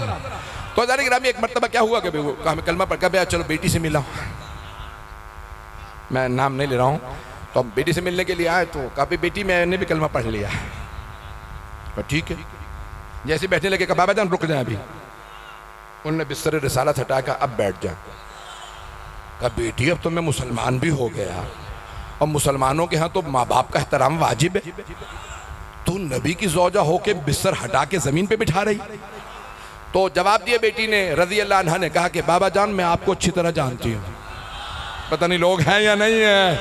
तो हज़ार गिरामी एक मरतबा क्या हुआ कि हमें कलमा पढ़ कर चलो बेटी से मिला, मैं नाम नहीं ले रहा हूँ। तो हम बेटी से मिलने के लिए आए तो कहा बेटी मैंने भी कलमा पढ़ लिया। तो ठीक है, जैसे बैठने लगे कहा बाबा जान रुक जाए अभी। उन्होंने बिस्तर रिसालत हटा कर अब बैठ जाए। कहा बेटी अब तो मैं मुसलमान भी हो गया, और मुसलमानों के यहाँ तो माँ बाप का एहतराम वाजिब है, तू नबी की ज़ौजा होके बिस्तर हटा के ज़मीन पे बिठा रही। तो जवाब दिए बेटी ने, रज़ी अल्लाह अन्हा ने कहा कि बाबा जान मैं आपको अच्छी तरह जानती हूँ, पता नहीं लोग हैं या नहीं है।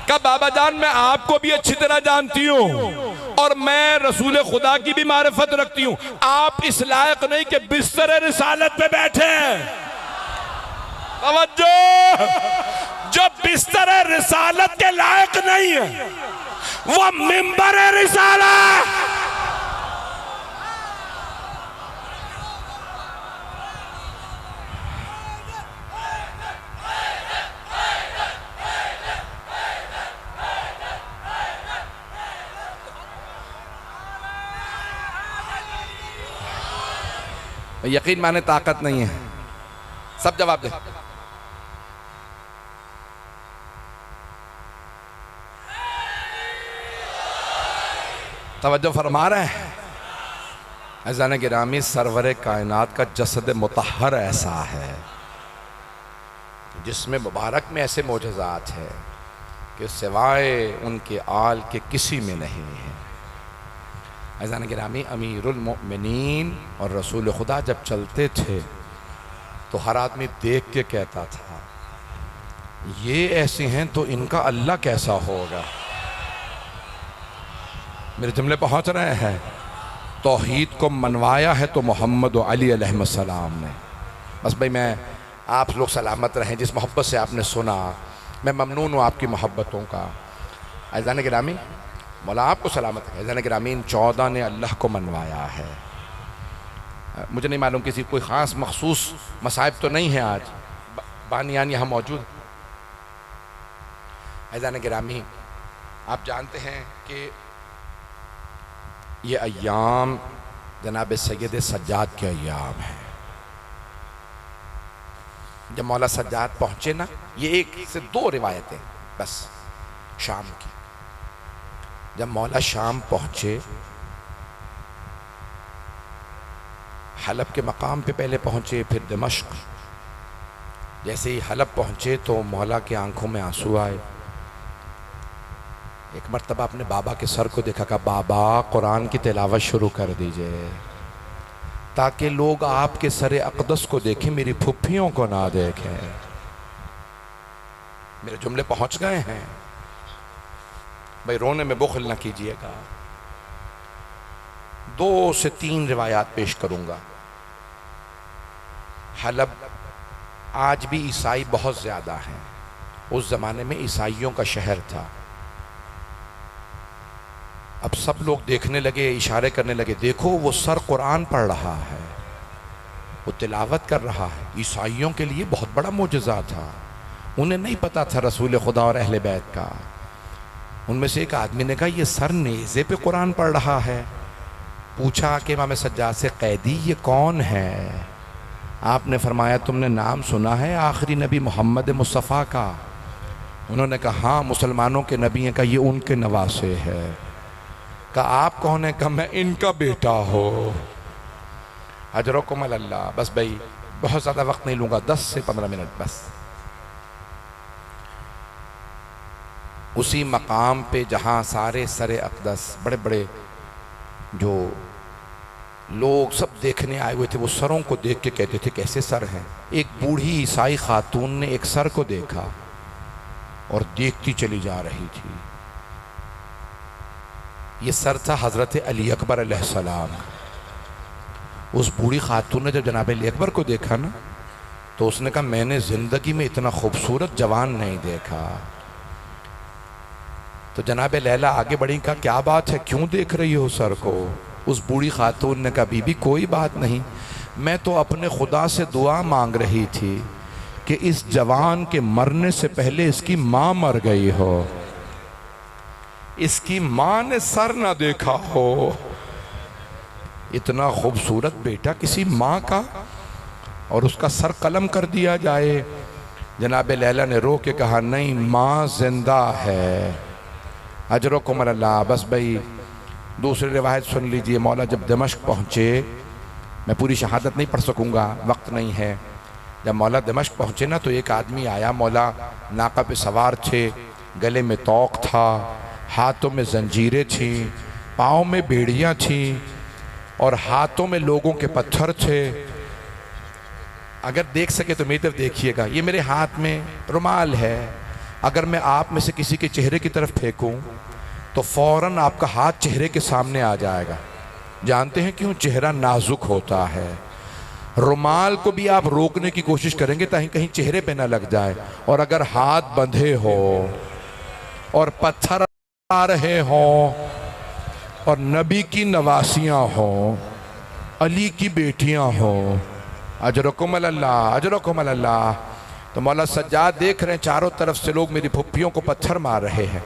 कहा बाबा जान मैं आपको भी अच्छी तरह जानती हूँ, और मैं रसूल खुदा की भी मारिफत रखती हूँ। आप इस लायक नहीं कि बिस्तर रिसालत पे बैठे। जो बिस्तर रिसालत के लायक नहीं है वो मिंबर रिसालत। यकीन माने ताकत नहीं है, सब जवाब दे। तवज्जो फरमा रहे हैं। अज़ान गिरामी सरवर कायनात का जसद मुतहर ऐसा है जिसमें मुबारक में ऐसे मोजज़ात है कि सिवाय उनके आल के किसी में नहीं है। अज़ान गिरामी अमीरुल मोमिनीन और रसूल खुदा जब चलते थे तो हर आदमी देख के कहता था ये ऐसे हैं तो इनका अल्लाह कैसा होगा। मेरे जुमले पहुंच रहे हैं। तौहीद को मनवाया है तो मोहम्मद अली अलैहिस्सलाम ने। बस भाई मैं आप लोग सलामत रहें, जिस मोहब्बत से आपने सुना मैं ममनून हूँ आपकी मोहब्बतों का। अज़ान गिरामी मौला आपको सलामत है। अज़ान गिरामी इन 14 ने अल्लाह को मनवाया है। मुझे नहीं मालूम किसी कोई ख़ास मखसूस मसाइब तो नहीं है आज बानियान यहाँ मौजूद। अज़ान गिरामी आप जानते हैं कि ये अय्याम जनाब सैयद सज्जाद के अय्याम हैं। जब मौला सज्जाद पहुँचे ना, ये एक से 2 रिवायतें बस शाम की। जब मौला शाम पहुँचे, हलब के मकाम पे पहले पहुँचे, फिर दमिश्क। जैसे ही हलब पहुँचे तो मौला की आंखों में आंसू आए। एक मरतबा अपने बाबा के सर को देखा, कहा बाबा कुरान की तिलावत शुरू कर दीजिए ताकि लोग आपके सरे अक़दस को देखें, मेरी फुफ्फियों को ना देखें। मेरे जुमले पहुंच गए हैं भाई, रोने में बुख़ल ना कीजिएगा। 2 से 3 रिवायात पेश करूंगा। हलब आज भी ईसाई बहुत ज़्यादा हैं, उस ज़माने में ईसाइयों का शहर था। अब सब लोग देखने लगे, इशारे करने लगे, देखो वो सर कुरान पढ़ रहा है, वो तिलावत कर रहा है। ईसाइयों के लिए बहुत बड़ा मोजज़ा था, उन्हें नहीं पता था रसूल खुदा और अहले बैत का। उनमें से एक आदमी ने कहा ये सर नेज़े पे कुरान पढ़ रहा है। पूछा कि इमाम सज्जाद से, कैदी ये कौन है? आपने फरमाया तुमने नाम सुना है आखिरी नबी मोहम्मद मुस्तफ़ा का? उन्होंने कहा हाँ, मुसलमानों के नबी हैं। का ये उनके नवासे है। का आप कौन है? कहा मैं इनका बेटा हो। अजरकुम अल्लाह। बस भाई बहुत ज़्यादा वक्त नहीं लूँगा, 10 से 15 मिनट बस। उसी मकाम पे जहाँ सारे सरे अक़दस बड़े बड़े जो लोग सब देखने आए हुए थे, वो सरों को देख के कहते थे कैसे सर हैं। एक बूढ़ी ईसाई खातून ने एक सर को देखा और देखती चली जा रही थी। ये सर था हज़रत अली अकबर अलैहिस्सलाम। उस बूढ़ी खातून ने जब जनाब अली अकबर को देखा ना, तो उसने कहा मैंने ज़िंदगी में इतना खूबसूरत जवान नहीं देखा। तो जनाब लैला आगे बढ़ी, कहा क्या बात है, क्यों देख रही हो सर को? उस बूढ़ी खातून ने कहा बीबी कोई बात नहीं, मैं तो अपने खुदा से दुआ मांग रही थी कि इस जवान के मरने से पहले इसकी माँ मर गई हो, इसकी माँ ने सर ना देखा हो। इतना खूबसूरत बेटा किसी माँ का, और उसका सर कलम कर दिया जाए। जनाब लैला ने रो के कहा नहीं, माँ जिंदा है, अजरकुम अल्लाह। बस भाई दूसरी रिवायत सुन लीजिए। मौला जब दमिश्क पहुँचे, मैं पूरी शहादत नहीं पढ़ सकूँगा, वक्त नहीं है। जब मौला दमिश्क पहुँचे ना, तो एक आदमी आया, मौला नाका पे सवार थे, गले में तौक था, हाथों में जंजीरें थीं, पाँव में बेड़ियाँ थीं और हाथों में लोगों के पत्थर थे। अगर देख सके तो मेरी तरफ देखिएगा, ये मेरे हाथ में रुमाल है, अगर मैं आप में से किसी के चेहरे की तरफ फेंकूं तो फौरन आपका हाथ चेहरे के सामने आ जाएगा। जानते हैं क्यों? चेहरा नाजुक होता है। रुमाल को भी आप रोकने की कोशिश करेंगे ताकि कहीं चेहरे पे ना लग जाए। और अगर हाथ बंधे हो और पत्थर आ रहे हों और नबी की नवासियाँ हों, अली की बेटियाँ हों, अजरकुम अल्लाह, अजरकुम अल्लाह। तो मौला सज्जाद देख रहे हैं चारों तरफ से लोग मेरी फुप्पियों को पत्थर मार रहे हैं।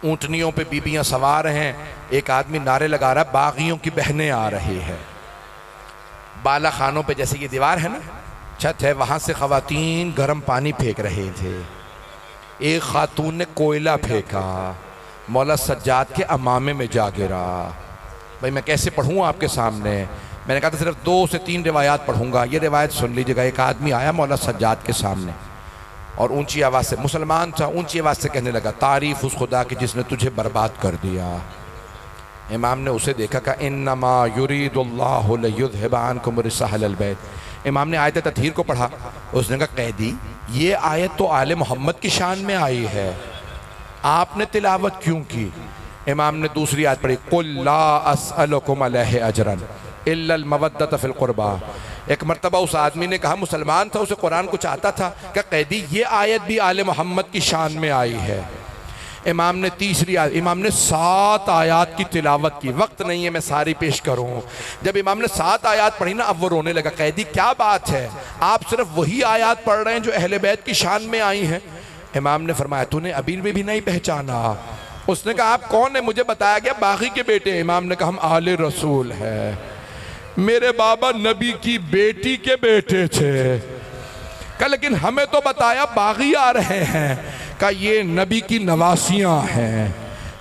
ऊंटनियों पे बीबियां सवार हैं, एक आदमी नारे लगा रहा है, बागियों की बहनें आ रही है। बाला खानों पे जैसे ये दीवार है ना, छत है, वहां से खवातीन गर्म पानी फेंक रहे थे। एक खातून ने कोयला फेंका, मौला सज्जाद के अमामे में जा गिरा। भाई मैं कैसे पढ़ूँ आपके सामने? मैंने कहा था सिर्फ 2 से 3 रिवायात पढ़ूंगा। ये रिवायत सुन लीजिएगा। एक आदमी आया मौला सज्जाद के सामने और ऊंची आवाज़ से, मुसलमान था, ऊंची आवाज़ से कहने लगा तारीफ़ उस खुदा की जिसने तुझे बर्बाद कर दिया। इमाम ने उसे देखा, कहा इन्नमा युरीदुल्लाहु लियुज़हिबा अन्कुम रिज्सा अहलल बैत। इमाम ने आयत तत्हीर को पढ़ा। उसने कहा कैदी, ये आयत तो आले मोहम्मद की शान में आई है, आपने तिलावत क्यों की? इमाम ने दूसरी आयत पढ़ी, कुल ला अस्अलुकुम अलैहि अजरन इल्लल मवद्दत फिल कुर्बा। एक मरतबा उस आदमी ने कहा, मुसलमान था, उसे कुरान कुछ आता था, क्या कैदी ये आयत भी आले मोहम्मद की शान में आई है? इमाम ने तीसरी आयत, इमाम ने 7 आयत की तिलावत की। वक्त नहीं है मैं सारी पेश करूं। जब इमाम ने 7 आयत पढ़ी ना, अब वो रोने लगा। कैदी क्या बात है, आप सिर्फ वही आयत पढ़ रहे हैं जो अहले बैत की शान में आई हैं? इमाम ने फरमाया तूने अभी भी नहीं पहचाना? उसने कहा आप कौन है? मुझे बताया गया बागी के बेटे। इमाम ने कहा हम आले रसूल है, मेरे बाबा नबी की बेटी के बेटे थे। कहा लेकिन हमें तो बताया बागी आ रहे हैं। कहा ये नबी की नवासियां हैं,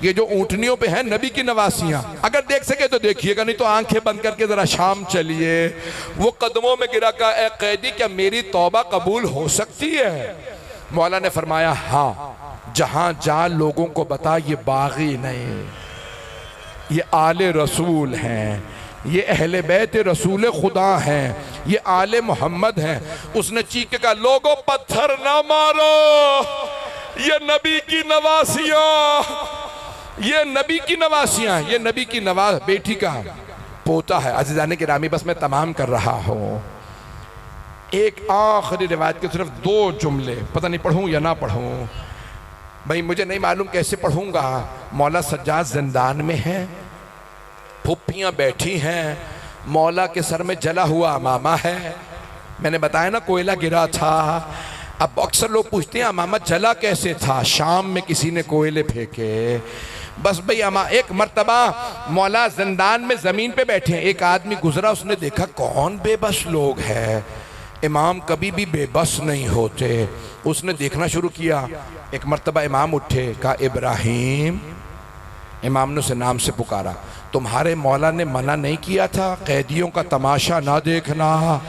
ये जो ऊँटनियों पे हैं नबी की नवासियां। अगर देख सके तो देखिएगा, नहीं तो आंखें बंद करके जरा शाम चलिए। वो कदमों में गिरा, कहा ए कैदी क्या मेरी तौबा कबूल हो सकती है? मौला ने फरमाया हाँ, जहां जा लोगों को बता ये बागी नहीं, ये आले रसूल हैं, ये अहले बैत रसूल खुदा हैं, ये आले मोहम्मद हैं। उसने चीख के कहा लोगों पत्थर ना मारो, ये नबी की नवासियां, ये नबी की नवासियां, ये नबी की बेटी का पोता है। अज़ीज़ाने गिरामी बस मैं तमाम कर रहा हूँ। एक आखिरी रिवायत के सिर्फ 2 जुमले, पता नहीं पढ़ूँ या ना पढ़ूँ, भाई मुझे नहीं मालूम कैसे पढ़ूँगा। मौला सज्जाद जिंदान में है, फुप्पियाँ बैठी हैं, मौला के सर में जला हुआ अमामा है। मैंने बताया ना कोयला गिरा था। अब अक्सर लोग पूछते हैं अमामा जला कैसे था? शाम में किसी ने कोयले फेंके। बस भाई एक मर्तबा मौला जिंदान में ज़मीन पे बैठे हैं, एक आदमी गुजरा, उसने देखा कौन बेबस लोग हैं। इमाम कभी भी बेबस नहीं होते। उसने देखना शुरू किया। एक मर्तबा इमाम उठे, कहा इब्राहिम। इमाम ने उसे नाम से पुकारा। तुम्हारे मौला ने मना नहीं किया था कैदियों का तमाशा ना देखना?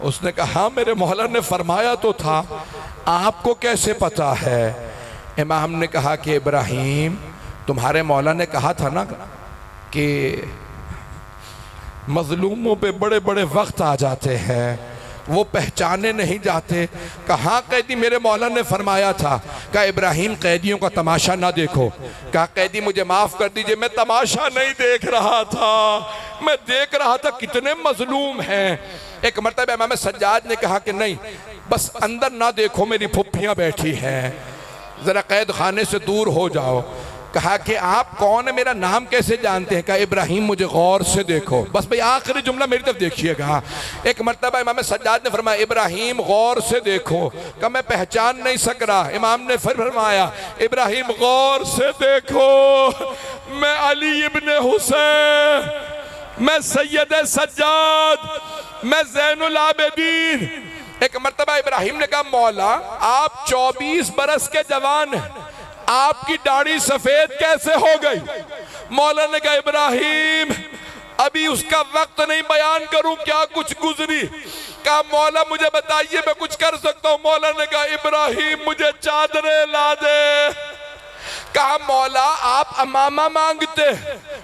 उसने कहा हाँ मेरे मौला ने फरमाया तो था, आपको कैसे पता है? इमाम ने कहा कि इब्राहिम तुम्हारे मौला ने कहा था ना कि मजलूमों पे बड़े बड़े वक्त आ जाते हैं, वो पहचाने नहीं जाते। कहाँ कैदी? मेरे मौला ने फरमाया था। कहा इब्राहिम कैदियों का तमाशा ना देखो। कहा कैदी मुझे माफ़ कर दीजिए, मैं तमाशा नहीं देख रहा था, मैं देख रहा था कितने मजलूम हैं। एक मरतबा इमाम सज्जाद ने कहा कि नहीं, बस अंदर ना देखो, मेरी फुफ्फियां बैठी हैं, जरा कैद खाने से दूर हो जाओ। कहा कि आप कौन है, मेरा नाम कैसे जानते हैं? कहा इब्राहिम, मुझे गौर से देखो। बस भाई आखिरी जुमला मेरी तरफ देखिएगा। एक मरतबा इमाम सज्जाद ने फरमाया इब्राहिम गौर से देखो। कहा मैं पहचान नहीं सक रहा। इमाम ने फिर फरमाया इब्राहिम गौर से देखो, मैं अली इब्ने हुसैन, मैं सैयद सज्जाद, मैं ज़ैनुल आबिदीन। एक मरतबा इब्राहिम ने कहा मौला आप 24 बरस के जवान हैं, आपकी दाढ़ी सफेद कैसे हो गई? मौला ने कहा इब्राहिम अभी उसका वक्त नहीं बयान करूं, क्या कुछ गुजरी। कहा मौला मुझे बताइए, मैं कुछ कर सकता हूं। मौला ने कहा इब्राहिम मुझे चादरें ला दे। कहा मौला आप अमामा मांगते,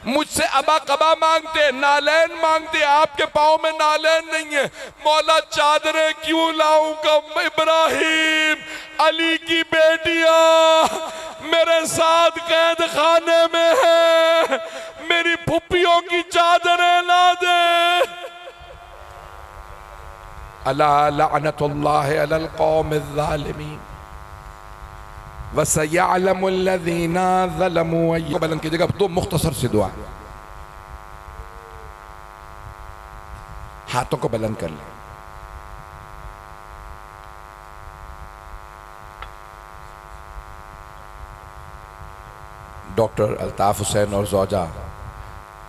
मुझसे अबा कबा मांगते, नालैन मांगते, आपके पाँव में नालैन नहीं है। मौला चादरें क्यों लाऊं? कहा इब्राहिम अली की बेटियां मेरे साथ कैद खाने में है, मेरी फुप्पियों की चादरें ला दे। अला लअनतुल्लाहि अलल कौमिज़ ज़ालिमीन वसयअलमुल्लज़ीना ज़लमू। को बुलंद कीजिएगा, दो मुख्तसर से दुआ, हाथों को बुलंद कर लें। डॉक्टर अल्ताफ हुसैन और ज़ौजा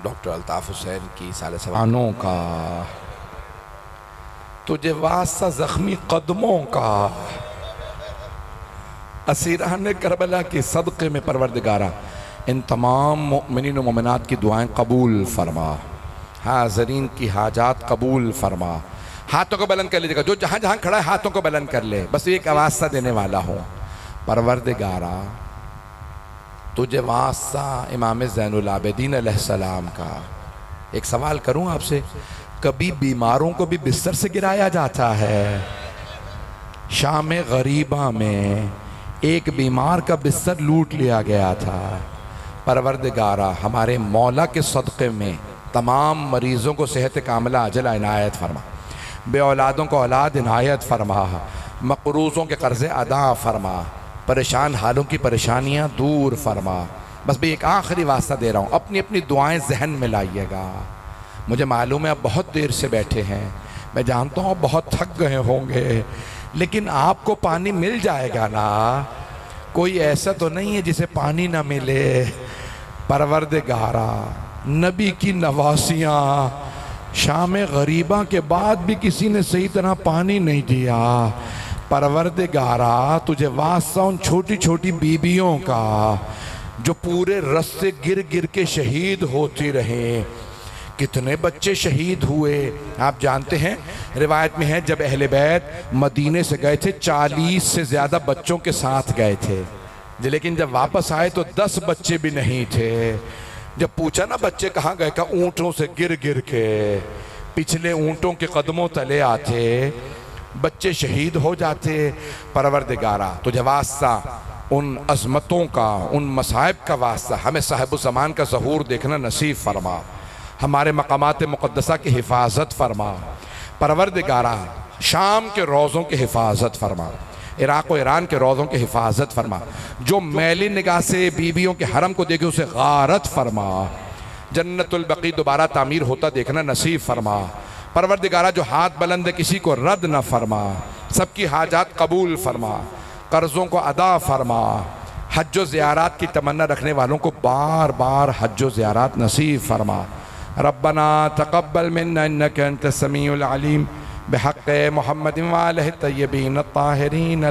डॉक्टर अल्ताफ हुसैन की साले सवानों का, तुझे वास्ता ज़ख्मी कदमों का, असीरान करबला के सदक़े में परवरदिगारा इन तमाम मोमिनीन व मोमिनात की दुआएं कबूल फरमा, हाज़रीन की हाजात कबूल फरमा। हाथों को बुलंद कर लीजिएगा, जो जहाँ जहाँ खड़ा है हाथों को बुलंद कर ले। बस एक वास्ता देने वाला हूँ, परवरदिगारा तुझे वास्ता इमाम ज़ैनुल आबिदीन अलैहिस्सलाम का। एक सवाल करूँ आपसे, कभी बीमारों को भी बिस्तर से गिराया जाता है? शाम गरीबा में एक बीमार का बिस्तर लूट लिया गया था। परवरदिगारा हमारे मौला के सदक़े में तमाम मरीज़ों को सेहत कामिला अजल इनायत फरमा, बे औलादों को औलाद इनायत फरमा, मक़रूज़ों के कर्ज़े अदा फरमा, परेशान हालों की परेशानियां दूर फरमा। बस भी एक आखिरी वास्ता दे रहा हूँ, अपनी अपनी दुआएं जहन में लाइएगा। मुझे मालूम है आप बहुत देर से बैठे हैं, मैं जानता हूँ बहुत थक गए होंगे, लेकिन आपको पानी मिल जाएगा ना। कोई ऐसा तो नहीं है जिसे पानी ना मिले। परवरदिगारा नबी की नवासियाँ, शाम गरीबा के बाद भी किसी ने सही तरह पानी नहीं दिया। परवरदिगारा तुझे वास्ता उन छोटी छोटी बीबियों का जो पूरे रस्ते गिर गिर के शहीद होती रहे। कितने बच्चे शहीद हुए आप जानते हैं, रिवायत में है जब अहले बैत मदीने से गए थे 40 से ज़्यादा बच्चों के साथ गए थे, लेकिन जब वापस आए तो 10 बच्चे भी नहीं थे। जब पूछा ना बच्चे कहाँ गए, का ऊँटों से गिर गिर के पिछले ऊँटों के कदमों तले आते बच्चे शहीद हो जाते। परवरदिगारा तुझे वास्ता उन अज़मतों का, उन मसाइब का वास्ता हमें साहिब ज़मान का ज़हूर देखना नसीब फरमा, हमारे मकामात मुक़द्दसा की हिफाजत फरमा। परवरदिगारा शाम के रोज़ों की हिफाजत फरमा, इराक़ व ईरान के रोज़ों की हिफाजत फरमा। जो मैली निगाह से बीवियों के हरम को देखे उसे गारत फरमा। जन्नतुल बक़ी दोबारा तामीर होता देखना नसीब फरमा। परवरदिगारा जो हाथ बुलंद है किसी को रद्द न फरमा, सबकी हाजात कबूल फरमा, कर्ज़ों को अदा फरमा। हज व ज़ियारात की तमन्ना रखने वालों को बार बार हज व ज़ियारात नसीब फरमा। रब्बना तक़ब्बल मिन्ना इन्नका अंतस समीउल अलीम बिहक़्क़ि मुहम्मदिन व आलिहि तय्यबीन अत्ताहिरीन।